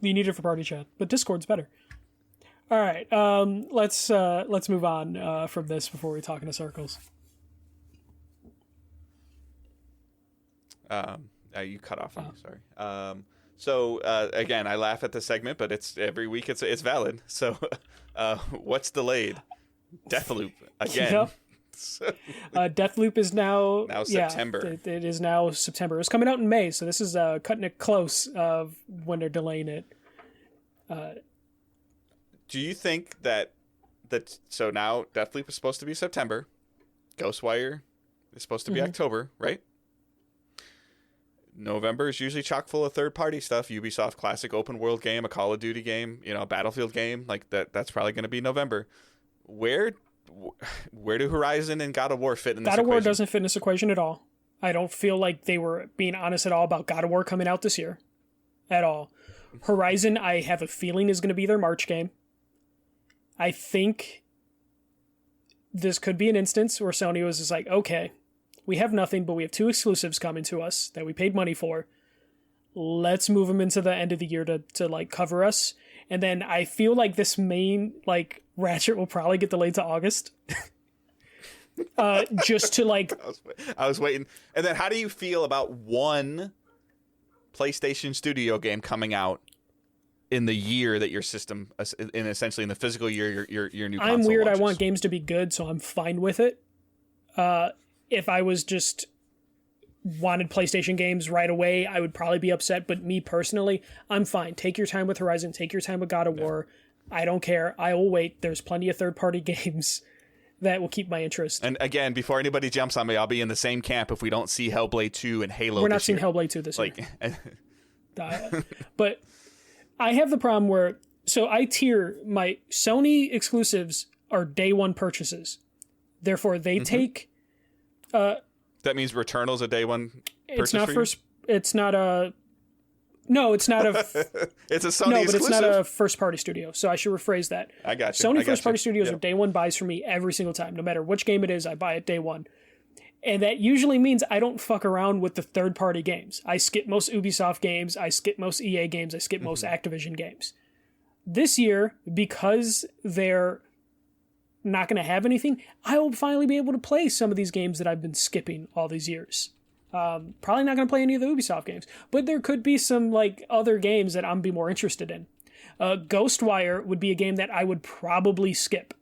You need it for party chat, but Discord's better. All right, let's move on from this before we talk into circles. You cut off on me. Sorry. So again, I laugh at the segment, but it's every week. It's valid. So, what's delayed? Deathloop again. Yep. Deathloop is now September. Yeah, it is now September. It was coming out in May, so this is cutting it close of when they're delaying it. Do you think that so now Deathloop is supposed to be September, Ghostwire is supposed to be October, right? November is usually chock full of third-party stuff. Ubisoft classic open world game, a Call of Duty game, a Battlefield game, like that's probably going to be November. Where do Horizon and God of War fit in this equation? God of War doesn't fit in this equation at all. I don't feel like they were being honest at all about God of War coming out this year. At all. Horizon, I have a feeling, is going to be their March game. I think this could be an instance where Sony was just like, okay, we have nothing, but we have 2 exclusives coming to us that we paid money for. Let's move them into the end of the year to like cover us. And then I feel like this main Ratchet will probably get delayed to August. Just to I was waiting. And then how do you feel about one PlayStation Studio game coming out in the year that your system, essentially in the physical year your new console I'm weird. Launches? I want games to be good, so I'm fine with it. If I was just wanted PlayStation games right away, I would probably be upset. But me personally, I'm fine. Take your time with Horizon. Take your time with God of War. I don't care. I will wait. There's plenty of third-party games that will keep my interest. And again, before anybody jumps on me, I'll be in the same camp if we don't see Hellblade 2 and Halo. We're not seeing Hellblade 2 this year. But I have the problem where So I tier my Sony exclusives are day one purchases. Therefore, they take. That means Returnal's a day one purchase. It's not for first. It's not a. No, it's not a. It's a Sony no, but exclusive. it's not a first party studio. So I should rephrase that. I got you. Sony first party studios are day one buys for me every single time. No matter which game it is, I buy it day one. And that usually means I don't fuck around with the third party games. I skip most Ubisoft games. I skip most EA games. I skip most Activision games. This year, because they're not going to have anything, I will finally be able to play some of these games that I've been skipping all these years. Probably not going to play any of the Ubisoft games, but there could be some like other games that I'm be more interested in. Ghostwire would be a game that I would probably skip,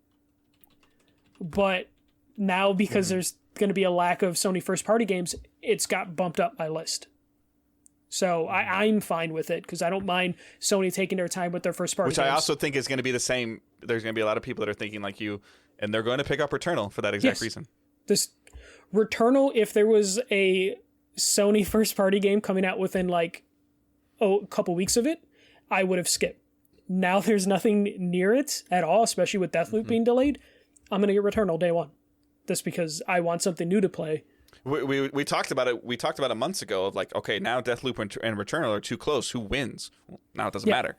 but now because there's going to be a lack of Sony first party games, it's got bumped up my list. So I'm fine with it because I don't mind Sony taking their time with their first party Which games. I also think is going to be the same. There's going to be a lot of people that are thinking like you, and they're going to pick up Returnal for that exact reason. This Returnal, if there was a Sony first party game coming out within like a couple weeks of it, I would have skipped. Now there's nothing near it at all, especially with Deathloop being delayed. I'm going to get Returnal day one. Just because I want something new to play. We talked about it. We talked about it months ago of like, okay, now Deathloop and Returnal are too close. Who wins? Well, now it doesn't matter.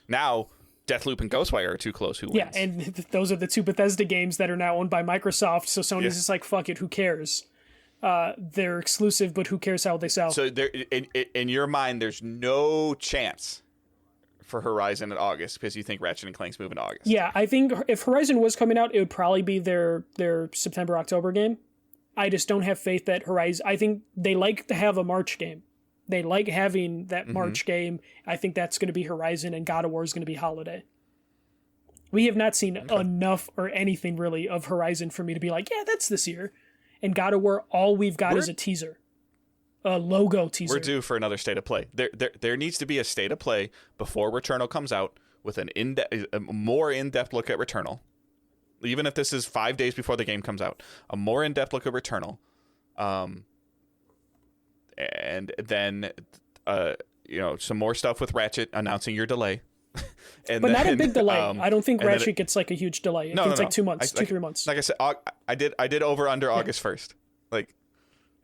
Now Deathloop and Ghostwire are too close. Who wins? Yeah, and those are the two Bethesda games that are now owned by Microsoft. So Sony's just like, fuck it, who cares? They're exclusive, but who cares how they sell? So there, in your mind, there's no chance for Horizon in August because you think Ratchet and Clank's moving to August. Yeah, I think if Horizon was coming out, it would probably be their September, October game. I just don't have faith that Horizon... I think they like to have a March game. They like having that March game. I think that's going to be Horizon, and God of War is going to be holiday. We have not seen enough or anything really of Horizon for me to be like, yeah, that's this year. And God of War, all we've got is a teaser. A logo teaser. We're due for another state of play. There needs to be a state of play before Returnal comes out with a more in-depth look at Returnal. Even if this is 5 days before the game comes out, a more in-depth look at Returnal. And then, some more stuff with Ratchet announcing your delay. But then, not a big delay. I don't think Ratchet gets like a huge delay. I think it's like 2 months, 3 months. Like I said, I did over under August 1st. Like,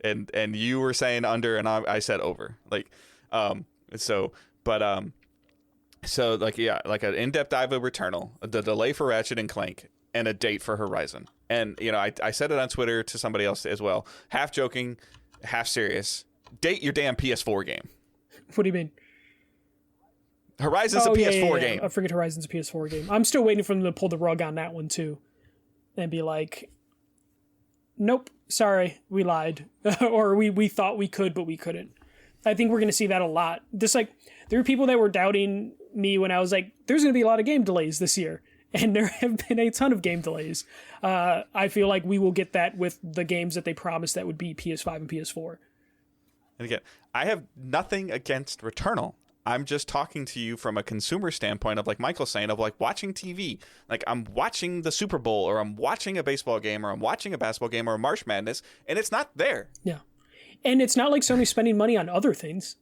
and you were saying under, and I said over. Like, so like an in-depth dive of Returnal, the delay for Ratchet and Clank, and a date for Horizon. And I said it on Twitter to somebody else as well, half joking, half serious. Date your damn PS4 game. What do you mean? Horizon's a PS4 game. I forget Horizon's a PS4 game. I'm still waiting for them to pull the rug on that one too, and be like, nope, sorry, we lied. Or we thought we could, but we couldn't. I think we're going to see that a lot. Just like there were people that were doubting me when I was like, there's going to be a lot of game delays this year. And there have been a ton of game delays. I feel like we will get that with the games that they promised that would be PS5 and PS4. And again, I have nothing against Returnal. I'm just talking to you from a consumer standpoint of like Michael's saying of like watching TV. Like I'm watching the Super Bowl or I'm watching a baseball game or I'm watching a basketball game or a March Madness and it's not there. Yeah. And it's not like Sony's spending money on other things,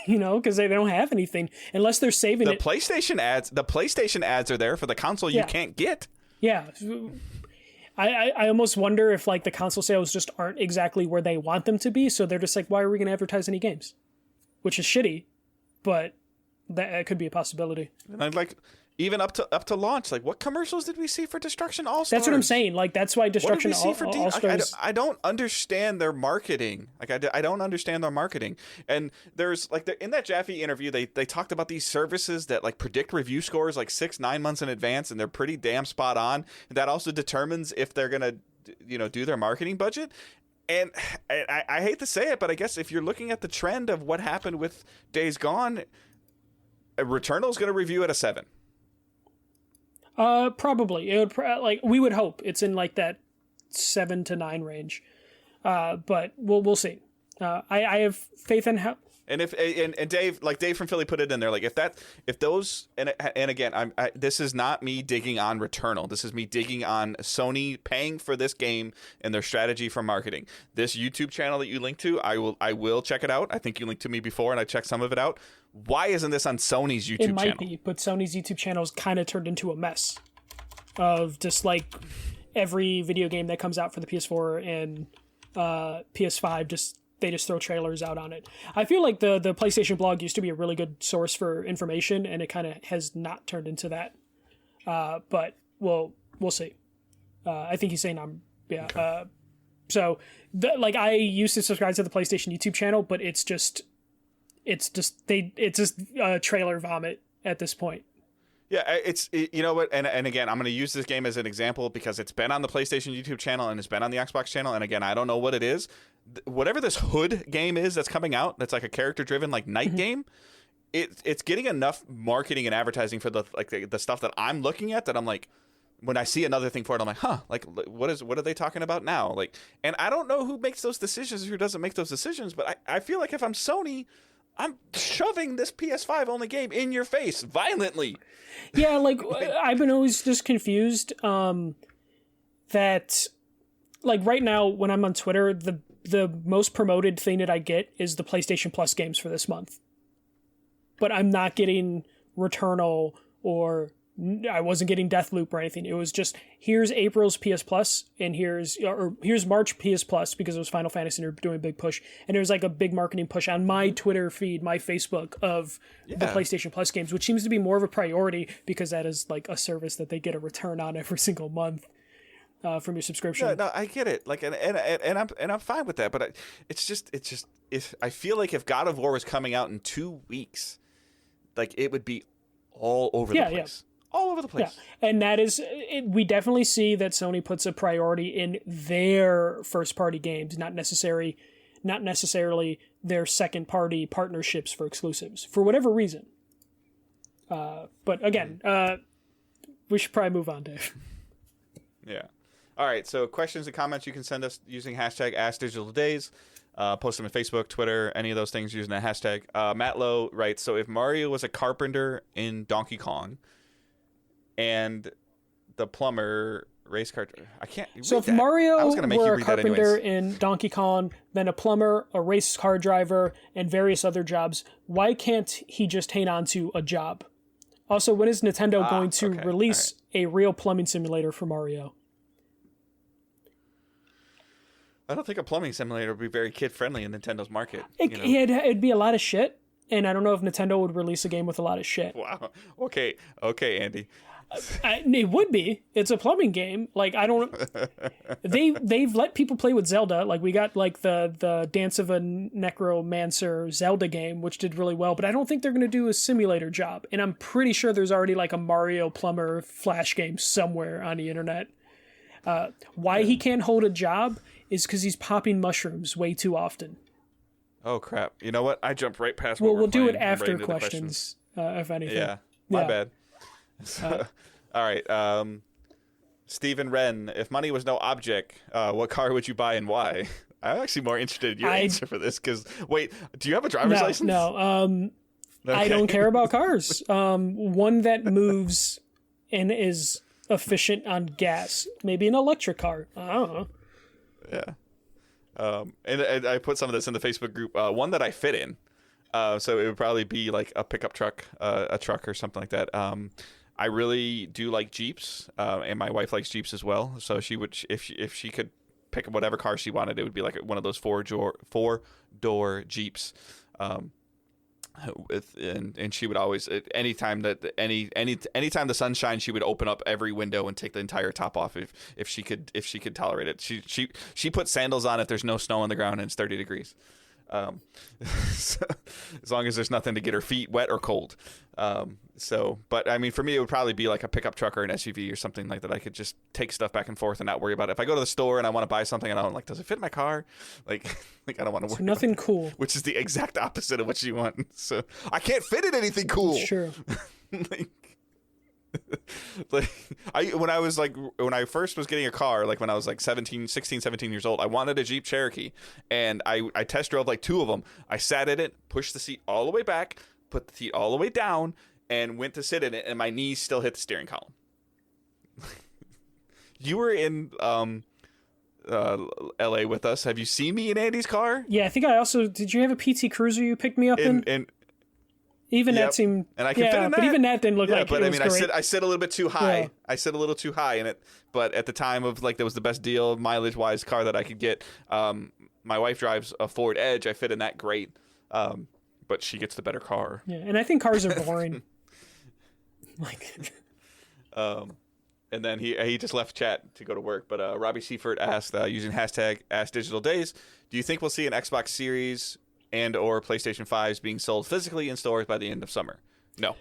because they don't have anything unless they're saving it. The PlayStation ads are there for the console you can't get. Yeah. I almost wonder if like the console sales just aren't exactly where they want them to be. So they're just like, why are we going to advertise any games? Which is shitty. But that could be a possibility. And I'd like, even up to launch, like what commercials did we see for Destruction All-Stars? That's what I'm saying. Like that's why Destruction All-Stars. I don't understand their marketing. Like I don't understand their marketing. And there's like in that Jaffe interview, they talked about these services that like predict review scores like 6-9 months in advance, and they're pretty damn spot on. And that also determines if they're gonna do their marketing budget. And I hate to say it, but I guess if you're looking at the trend of what happened with Days Gone, Returnal's going to review at a 7. Probably. It would we would hope it's in like that 7 to 9 range. But we'll see. I have faith in And Dave from Philly put it in there, like if those and again, this is not me digging on Returnal. This is me digging on Sony paying for this game and their strategy for marketing. This YouTube channel that you link to, I will check it out. I think you linked to me before, and I checked some of it out. Why isn't this on Sony's YouTube channel? It might be, but Sony's YouTube channel's kind of turned into a mess of just like every video game that comes out for the PS4 and PS5 they just throw trailers out on it. I feel like the PlayStation blog used to be a really good source for information, and it kind of has not turned into that. But we'll see. I think he's saying so I used to subscribe to the PlayStation YouTube channel, but it's just trailer vomit at this point. Yeah, you know what, and again, I'm going to use this game as an example because it's been on the PlayStation YouTube channel and it's been on the Xbox channel, and again, I don't know what it is. Whatever this Hood game is that's coming out, that's like a character-driven like night game, it's getting enough marketing and advertising for the stuff that I'm looking at that I'm like, when I see another thing for it, I'm like, huh, like what are they talking about now? Like, and I don't know who makes those decisions or who doesn't make those decisions, but I feel like if I'm Sony, I'm shoving this PS5 only game in your face violently. Yeah, like I've been always just confused that like right now when I'm on Twitter, the most promoted thing that I get is the PlayStation Plus games for this month. But I'm not getting Returnal or I wasn't getting Deathloop or anything. It was just, here's April's PS Plus and here's March PS Plus because it was Final Fantasy and they're doing a big push. And there was like a big marketing push on my Twitter feed, my Facebook of the PlayStation Plus games, which seems to be more of a priority because that is like a service that they get a return on every single month from your subscription. Yeah, no, I get it. Like, and I'm fine with that. But it's just if I feel like if God of War was coming out in 2 weeks, like it would be all over the place. All over the place. Yeah, and that is, we definitely see that Sony puts a priority in their first-party games, not necessarily their second-party partnerships for exclusives, for whatever reason. But again, we should probably move on, Dave. Yeah. All right, so questions and comments you can send us using hashtag AskDigitalDays. Post them on Facebook, Twitter, any of those things using that hashtag. Matt Lowe writes, so if Mario was a carpenter in Donkey Kong, and the plumber race car. I can't. So if Mario were a carpenter in Donkey Kong, then a plumber, a race car driver, and various other jobs, why can't he just hang on to a job? Also, when is Nintendo going to release a real plumbing simulator for Mario? I don't think a plumbing simulator would be very kid friendly in Nintendo's market. It'd be a lot of shit, and I don't know if Nintendo would release a game with a lot of shit. Wow. Okay, Andy. It would be. It's a plumbing game. Like I don't. They've let people play with Zelda. Like we got like the Dance of a Necromancer Zelda game, which did really well. But I don't think they're going to do a simulator job. And I'm pretty sure there's already like a Mario plumber Flash game somewhere on the internet. Why he can't hold a job is because he's popping mushrooms way too often. Oh crap! You know what? I jumped right past. We'll do it after questions, if anything. Yeah, my bad. So, all right. Stephen Wren, if money was no object, what car would you buy and why? I'm actually more interested in your answer for this because, wait, do you have a driver's license? No. Okay. I don't care about cars. One that moves and is efficient on gas. Maybe an electric car. I don't know. Yeah. And I put some of this in the Facebook group. One that I fit in. So it would probably be like a pickup truck, a truck or something like that. I really do like Jeeps, and my wife likes Jeeps as well. So she would, if she could pick whatever car she wanted, it would be like one of those four-door Jeeps. And she would always, anytime anytime the sun shines, she would open up every window and take the entire top off if she could tolerate it. She puts sandals on if there's no snow on the ground and it's 30 degrees. So, as long as there's nothing to get her feet wet or cold. But I mean, for me, it would probably be like a pickup truck or an SUV or something like that. I could just take stuff back and forth and not worry about it. If I go to the store and I want to buy something and I don't like, does it fit in my car? Like I don't want to worry. Nothing cool. Which is the exact opposite of what you want. So I can't fit in anything cool. It's true. Like when I first was getting a car, like when I was like 16, 17 years old, I wanted a Jeep Cherokee, and I test drove like 2 of them. I sat in it, pushed the seat all the way back, put the seat all the way down, and went to sit in it, and my knees still hit the steering column. You were in LA with us. Have you seen me in Andy's car? Yeah, I think I also did. You have a PT Cruiser you picked me up in? Even that seemed, and I can fit in that. But even that didn't look like but it I was mean, great. I sit a little bit too high. Yeah. I sit a little too high in it. But at the time of like, that was the best deal mileage wise car that I could get. My wife drives a Ford Edge. I fit in that great. But she gets the better car. Yeah, and I think cars are boring. Like, and then he just left chat to go to work. But Robbie Seifert asked, using hashtag #AskDigitalDays, do you think we'll see an Xbox Series and or PlayStation 5s being sold physically in stores by the end of summer? No.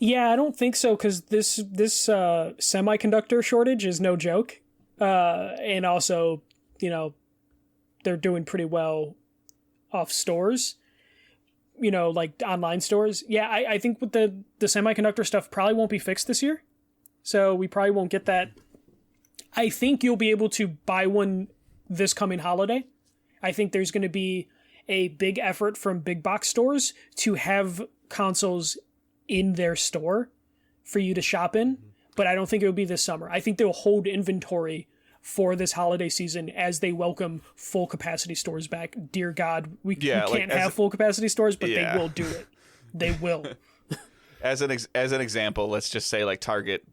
yeah, I don't think so, because this semiconductor shortage is no joke. And also, they're doing pretty well off stores, like online stores. Yeah, I think with the semiconductor stuff probably won't be fixed this year. So we probably won't get that. I think you'll be able to buy one this coming holiday. I think there's going to be a big effort from big box stores to have consoles in their store for you to shop in, but I don't think it will be this summer. I think they'll hold inventory for this holiday season as they welcome full capacity stores back. Dear God, we can't have full capacity stores, but they will do it. They will. As an example, let's just say like Target,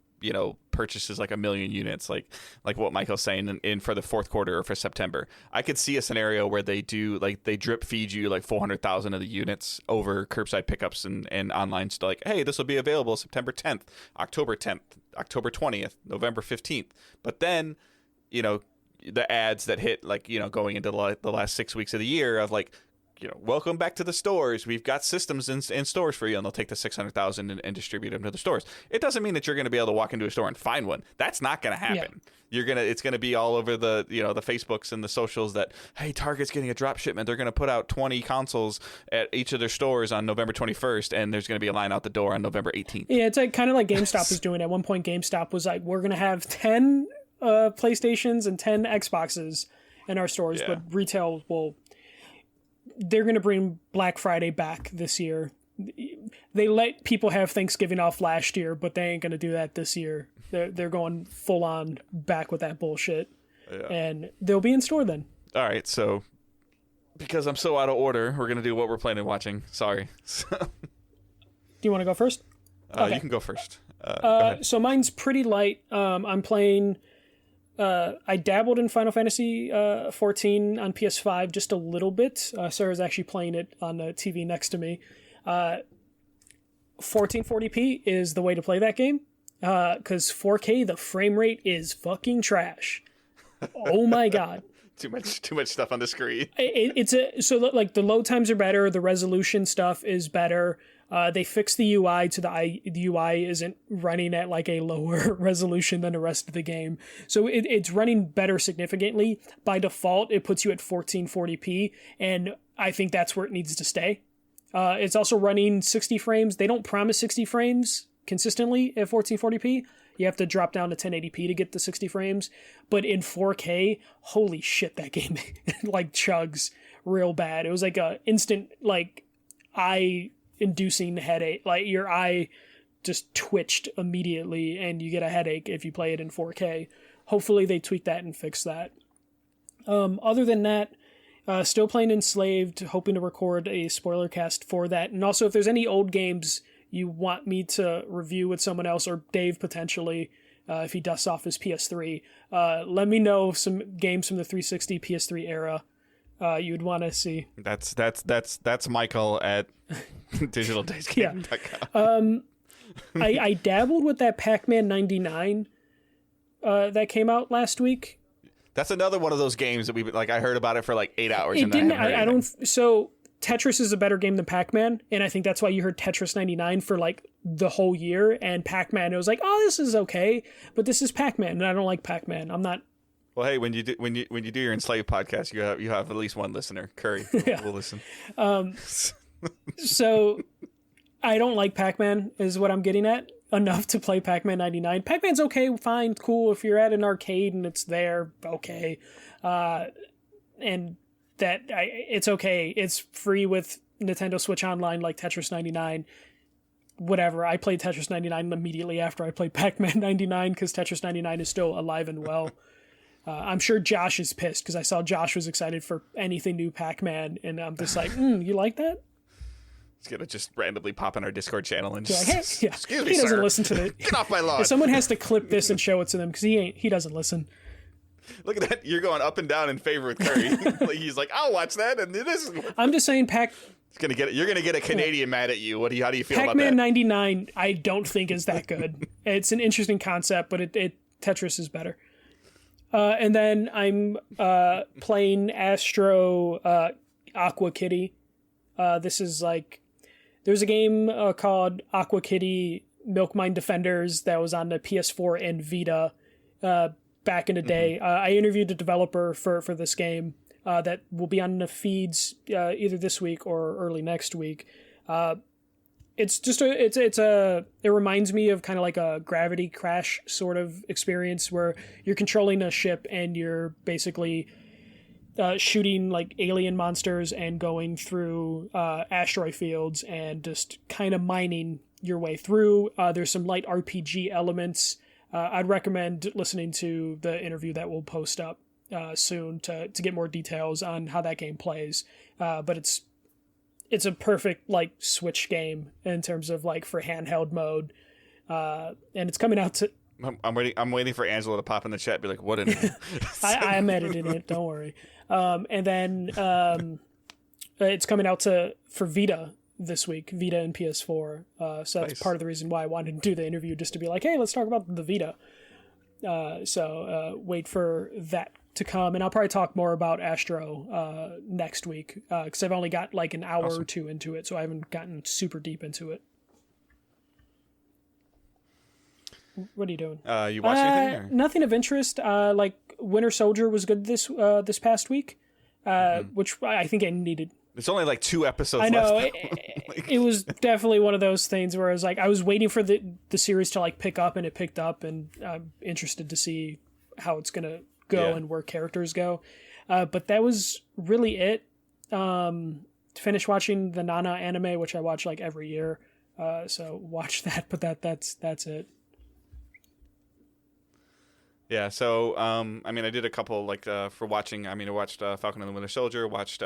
purchases like 1 million units, like what Michael's saying in for the fourth quarter or for September. I could see a scenario where they do like they drip feed you like 400,000 of the units over curbside pickups and online stuff. Like, hey, this will be available September 10th, October 10th, October 20th, November 15th. But then, the ads that hit like, going into the last 6 weeks of the year of like, welcome back to the stores. We've got systems in stores for you, and they'll take the 600,000 and distribute them to the stores. It doesn't mean that you're going to be able to walk into a store and find one. That's not going to happen. Yeah. It's going to be all over the the Facebooks and the socials that, hey, Target's getting a drop shipment. They're going to put out 20 consoles at each of their stores on November 21st, and there's going to be a line out the door on November 18th. Yeah, it's like kind of like GameStop was doing. At one point, GameStop was like, we're going to have 10 PlayStations and 10 Xboxes in our stores, but retail will. They're going to bring Black Friday back this year. They let people have Thanksgiving off last year, but they ain't going to do that this year. They're going full on back with that bullshit. Yeah. And they'll be in store then. All right, so because I'm so out of order, we're going to do what we're planning on watching. Sorry. Do you want to go first? Okay. You can go first. Go ahead. So mine's pretty light. I'm playing... I dabbled in Final Fantasy 14 on PS5 just a little bit. Sarah's actually playing it on the TV next to me. 1440p is the way to play that game, because 4K, the frame rate is fucking trash. Oh my God. Too much stuff on the screen. So the load times are better. The resolution stuff is better. They fixed the UI to the UI isn't running at like a lower resolution than the rest of the game. So it's running better significantly. By default, it puts you at 1440p, and I think that's where it needs to stay. It's also running 60 frames. They don't promise 60 frames consistently at 1440p. You have to drop down to 1080p to get the 60 frames. But in 4K, holy shit, that game like chugs real bad. It was like a instant like eye-inducing headache. Like your eye just twitched immediately, and you get a headache if you play it in 4K. Hopefully they tweak that and fix that. Other than that, still playing Enslaved, hoping to record a spoiler cast for that. And also, if there's any old games you want me to review with someone else, or Dave potentially, if he dusts off his PS3, let me know some games from the 360 PS3 era you'd want to see. That's Michael at digitaldaysgaming.com. I dabbled with that Pac-Man 99 that came out last week. That's another one of those games that I heard about it for like 8 hours. So Tetris is a better game than Pac-Man, and I think that's why you heard Tetris 99 for like the whole year, and Pac-Man, it was like, oh, this is okay, but this is Pac-Man, and I don't like Pac-Man. I'm not. Well, hey, when you do your Enslaved podcast, you have at least one listener, Curry. We'll listen. So I don't like Pac-Man is what I'm getting at, enough to play Pac-Man 99. Pac-Man's okay, fine, cool. If you're at an arcade and it's there, okay. And it's okay. It's free with Nintendo Switch Online like Tetris 99. Whatever. I played Tetris 99 immediately after I played Pac-Man 99 because Tetris 99 is still alive and well. I'm sure Josh is pissed because I saw Josh was excited for anything new Pac-Man, and I'm just like, you like that? He's gonna just randomly pop in our Discord channel and like, just, hey, yeah. excuse me, he doesn't sir. listen to it. Get off my lawn. Someone has to clip this and show it to them because he doesn't listen. Look at that. You're going up and down in favor with Curry. Like, he's like, I'll watch that, and it is. I'm just saying, You're gonna get a Canadian mad at you. How do you feel about that? Pac-Man 99, I don't think is that good. It's an interesting concept, but Tetris is better. And then I'm playing Astro Aqua Kitty. This is like, there's a game called Aqua Kitty Milk Mine Defenders that was on the PS4 and Vita back in the day. I interviewed the developer for this game that will be on the feeds either this week or early next week. It's just it reminds me of kind of like a Gravity Crash sort of experience where you're controlling a ship and you're basically shooting like alien monsters and going through asteroid fields and just kind of mining your way through. There's some light RPG elements. I'd recommend listening to the interview that we'll post up soon to get more details on how that game plays. But it's a perfect like Switch game in terms of like for handheld mode, and it's coming out to. I'm waiting for Angela to pop in the chat and be like, what in it? I'm editing it, don't worry. And then it's coming out for Vita this week, Vita and PS4. So that's nice. part of the reason why I wanted to do the interview, just to be like, hey, let's talk about the Vita. Wait for that to come, and I'll probably talk more about Astro next week because I've only got like an hour or two into it, so I haven't gotten super deep into it. What are you doing? You watch anything? Or? Nothing of interest. Like Winter Soldier was good this past week, which I think I needed. It's only like 2 episodes. I know left. it was definitely one of those things where I was like, I was waiting for the series to like pick up, and it picked up, and I'm interested to see how it's gonna go and where characters go. But that was really it. Finished watching the Nana anime, which I watch like every year. So watch that, but that's it. Yeah, so I mean, I did a couple like for watching. I mean, I watched Falcon and the Winter Soldier, watched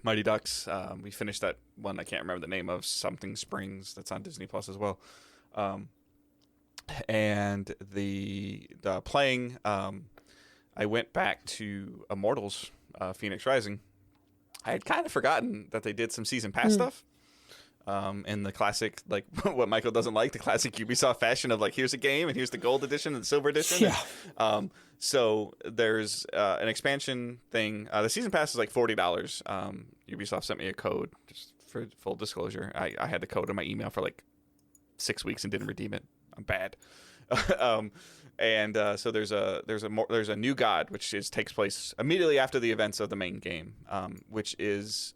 Mighty Ducks. We finished that one I can't remember the name of, something Springs, that's on Disney Plus as well. And the playing, I went back to Immortals, Phoenix Rising. I had kind of forgotten that they did some season pass stuff. In the classic, like what Michael doesn't like, the classic Ubisoft fashion of like, here's a game and here's the gold edition and the silver edition. Yeah. So there's an expansion thing. The season pass is like $40. Ubisoft sent me a code, just for full disclosure. I had the code in my email for like 6 weeks and didn't redeem it. I'm bad. So there's a new god which takes place immediately after the events of the main game, which is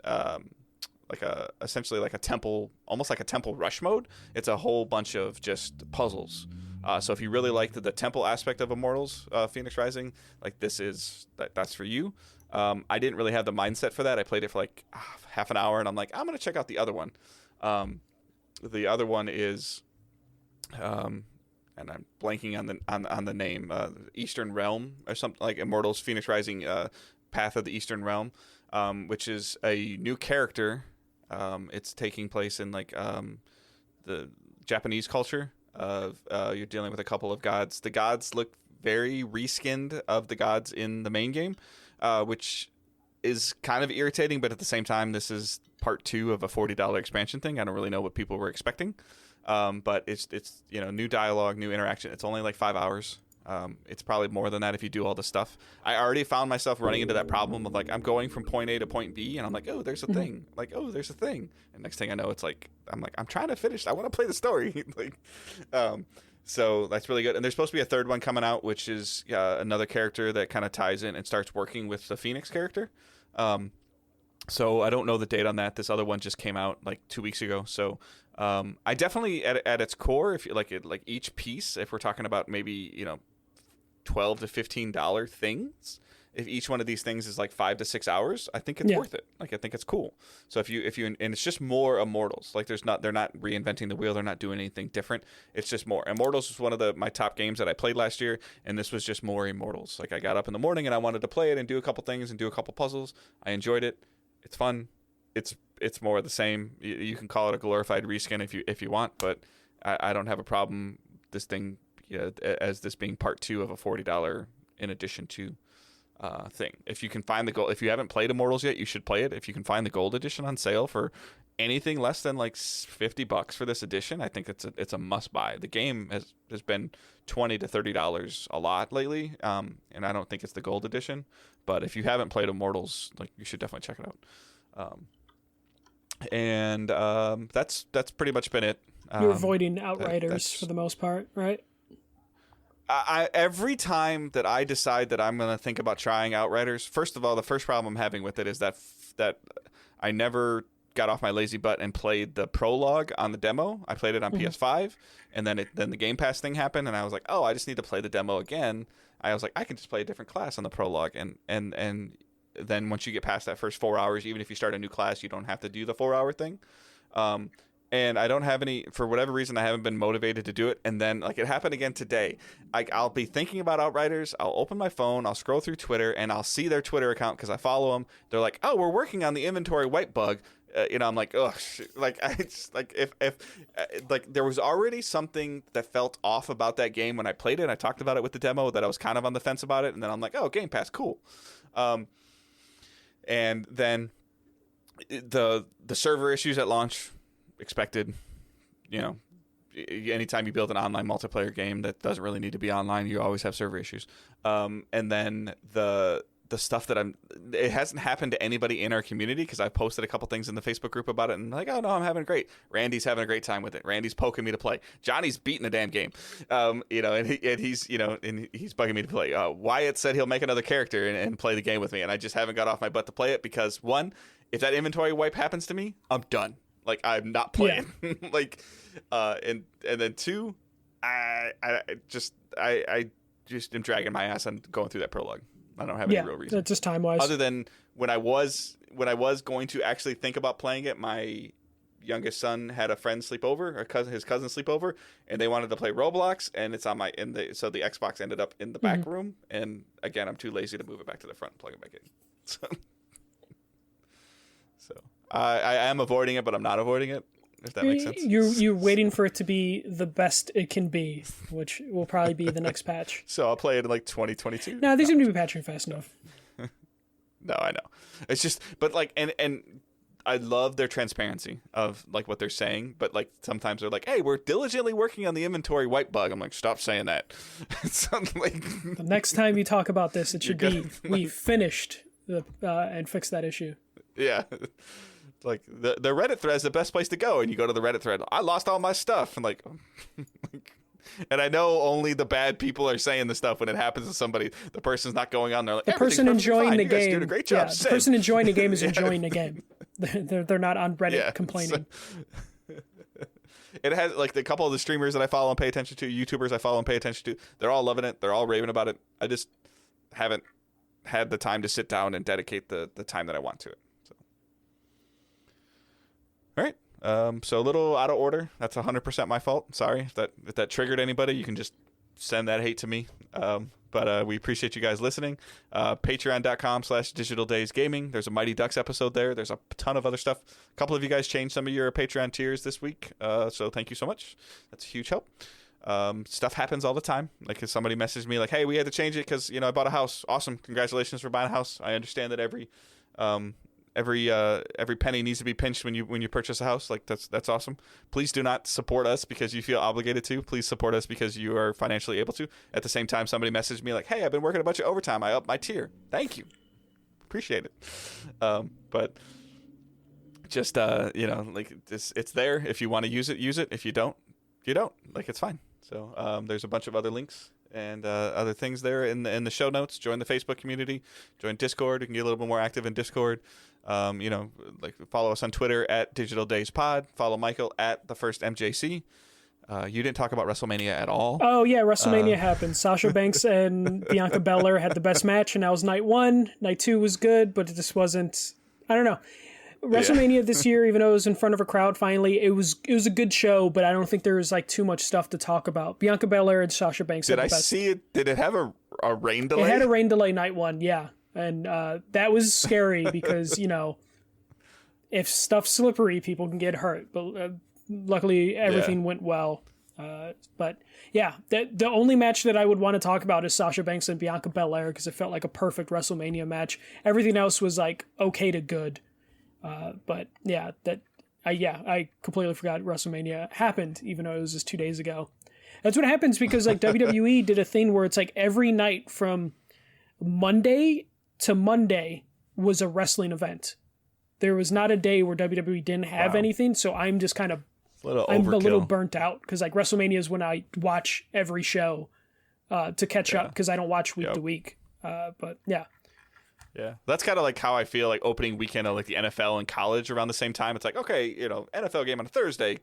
essentially like a temple, almost like a temple rush mode. It's a whole bunch of just puzzles. So if you really like the temple aspect of Immortals, Phoenix Rising, like that's for you. I didn't really have the mindset for that. I played it for like half an hour, and I'm like, I'm gonna check out the other one. The other one is, and I'm blanking on the name, Eastern Realm or something, like Immortals Phoenix Rising, Path of the Eastern Realm, which is a new character. It's taking place in like the Japanese culture of you're dealing with a couple of gods. The gods look very reskinned of the gods in the main game, which is kind of irritating, but at the same time, this is part 2 of a $40 expansion thing. I don't really know what people were expecting, but it's new dialogue, new interaction. It's only like 5 hours. It's probably more than that if you do all the stuff. I already found myself running into that problem of like, I'm going from point A to point B, and I'm like, oh, there's a thing. Like, oh, there's a thing. And next thing I know, it's like, I'm trying to finish. I want to play the story. So that's really good. And there's supposed to be a third one coming out, which is another character that kind of ties in and starts working with the Phoenix character. So I don't know the date on that. This other one just came out like 2 weeks ago. So I definitely at its core, if you like each piece, if we're talking about maybe $12 to $15 things, if each one of these things is like 5 to 6 hours, I think it's worth it. Like I think it's cool. So if you and it's just more Immortals. Like they're not reinventing the wheel. They're not doing anything different. It's just more. Immortals was one of my top games that I played last year, and this was just more Immortals. Like I got up in the morning and I wanted to play it and do a couple things and do a couple puzzles. I enjoyed it. It's fun. It's more of the same. You can call it a glorified reskin if you want, but I don't have a problem this thing as this being part 2 of a $40 in addition to thing. If you can find the gold, if you haven't played Immortals yet, you should play it. If you can find the gold edition on sale for anything less than like $50 for this edition, I think it's a must buy. The game has been $20 to $30 a lot lately, and I don't think it's the gold edition. But if you haven't played Immortals, like you should definitely check it out. And that's pretty much been it. You're avoiding Outriders for the most part, right? Every time that I decide that I'm going to think about trying Outriders, first of all, the first problem I'm having with it is that I never got off my lazy butt and played the prologue on the demo. I played it on PS5, and then the Game Pass thing happened, and I was like, oh, I just need to play the demo again. I was like, I can just play a different class on the prologue, and then once you get past that first 4 hours, even if you start a new class, you don't have to do the 4-hour thing. And I don't have any, for whatever reason, I haven't been motivated to do it. And then, like, it happened again today. I'll be thinking about Outriders. I'll open my phone. I'll scroll through Twitter, and I'll see their Twitter account because I follow them. They're like, oh, we're working on the inventory wipe bug. I'm like, ugh. Like, if there was already something that felt off about that game when I played it. I talked about it with the demo that I was kind of on the fence about it. And then I'm like, oh, Game Pass, cool. And then the server issues at launch, expected. Anytime you build an online multiplayer game that doesn't really need to be online, you always have server issues. And then the stuff it hasn't happened to anybody in our community because I've posted a couple things in the Facebook group about it and like, oh no, I'm having great. Randy's having a great time with it. Randy's poking me to play. Johnny's beating the damn game. And he's bugging me to play. Wyatt said he'll make another character and play the game with me, and I just haven't got off my butt to play it because one, if that inventory wipe happens to me, I'm done. Like I'm not playing. Yeah. And then two, I just am dragging my ass on going through that prologue. I don't have any real reason. Just time wise. Other than when I was going to actually think about playing it, my youngest son had a friend sleep over, his cousin sleep over, and they wanted to play Roblox, and it's on so the Xbox ended up in the back room, and again, I'm too lazy to move it back to the front and plug it back in. So I am avoiding it, but I'm not avoiding it. If that makes sense. You're waiting for it to be the best it can be, which will probably be the next patch. So I'll play it in like 2022. No, these seem to be patching fast enough. No, I know. It's just, but like, and I love their transparency of like what they're saying, but like sometimes they're like, hey, we're diligently working on the inventory wipe bug. I'm like, stop saying that. So, like, the next time you talk about this, it should be, we finished and fixed that issue. Yeah. Like the Reddit thread is the best place to go, and you go to the Reddit thread. I lost all my stuff, and like, and I know only the bad people are saying the stuff when it happens to somebody. The person's not going on there. Like, the person enjoying the game, doing a great job. The person enjoying the game is enjoying the game. They're not on Reddit complaining. So, it has like the couple of the streamers that I follow and pay attention to, YouTubers I follow and pay attention to. They're all loving it. They're all raving about it. I just haven't had the time to sit down and dedicate the time that I want to it. All right. So a little out of order. That's 100% my fault. Sorry if that triggered anybody. You can just send that hate to me. But we appreciate you guys listening. Patreon.com/DigitalDaysGaming. There's a Mighty Ducks episode there. There's a ton of other stuff. A couple of you guys changed some of your Patreon tiers this week. So thank you so much. That's a huge help. Stuff happens all the time. Like if somebody messaged me like, hey, we had to change it because I bought a house. Awesome. Congratulations for buying a house. I understand that every penny needs to be pinched when you purchase a house. Like that's awesome. Please do not support us because you feel obligated to. Please support us because you are financially able to. At the same time, somebody messaged me like, hey, I've been working a bunch of overtime. I upped my tier. Thank you. Appreciate it. But just like it's there. If you want to use it, use it. If you don't, you don't. Like it's fine. So there's a bunch of other links and other things there in the show notes. Join the Facebook community, join Discord. You can get a little bit more active in Discord. Like follow us on Twitter at Digital Days Pod. Follow Michael at the First MJC. You didn't talk about WrestleMania at all. Oh yeah, WrestleMania happened. Sasha Banks and Bianca Belair had the best match, and that was night 1. Night 2 was good, but it just wasn't. I don't know. WrestleMania this year, even though it was in front of a crowd, finally it was a good show, but I don't think there was like too much stuff to talk about. Bianca Belair and Sasha Banks. Did I see it? Did it have a rain delay? It had a rain delay night 1, yeah, and that was scary because if stuff's slippery, people can get hurt. But luckily, everything went well. But yeah, the only match that I would want to talk about is Sasha Banks and Bianca Belair because it felt like a perfect WrestleMania match. Everything else was like okay to good. But yeah, I completely forgot WrestleMania happened, even though it was just 2 days ago. That's what happens because like WWE did a thing where it's like every night from Monday to Monday was a wrestling event. There was not a day where WWE didn't have anything. So I'm just kind of, I'm a little burnt out because like WrestleMania is when I watch every show to catch up because I don't watch week to week. But yeah. Yeah, that's kind of like how I feel like opening weekend of like the NFL and college around the same time. It's like, okay, NFL game on a Thursday,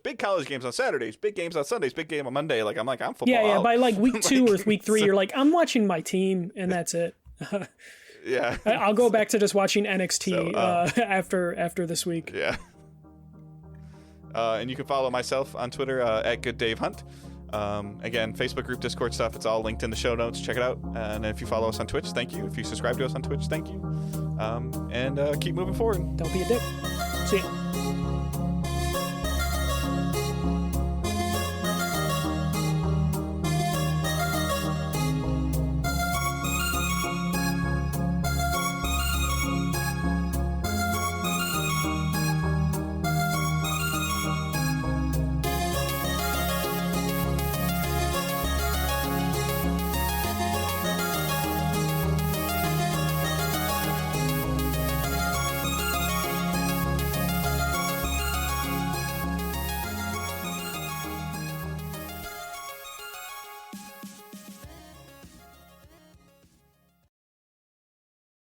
big college games on Saturdays, big games on Sundays, big game on Monday. I'm football. Yeah. By like week 2 or week 3, you're like, I'm watching my team, and that's it. Yeah, I'll go back to just watching NXT after this week. Yeah. And you can follow myself on Twitter at GoodDaveHunt. Again, Facebook group, Discord stuff, it's all linked in the show notes. Check it out. And if you follow us on Twitch, thank you. If you subscribe to us on Twitch, thank you. And keep moving forward. Don't be a dick. See ya.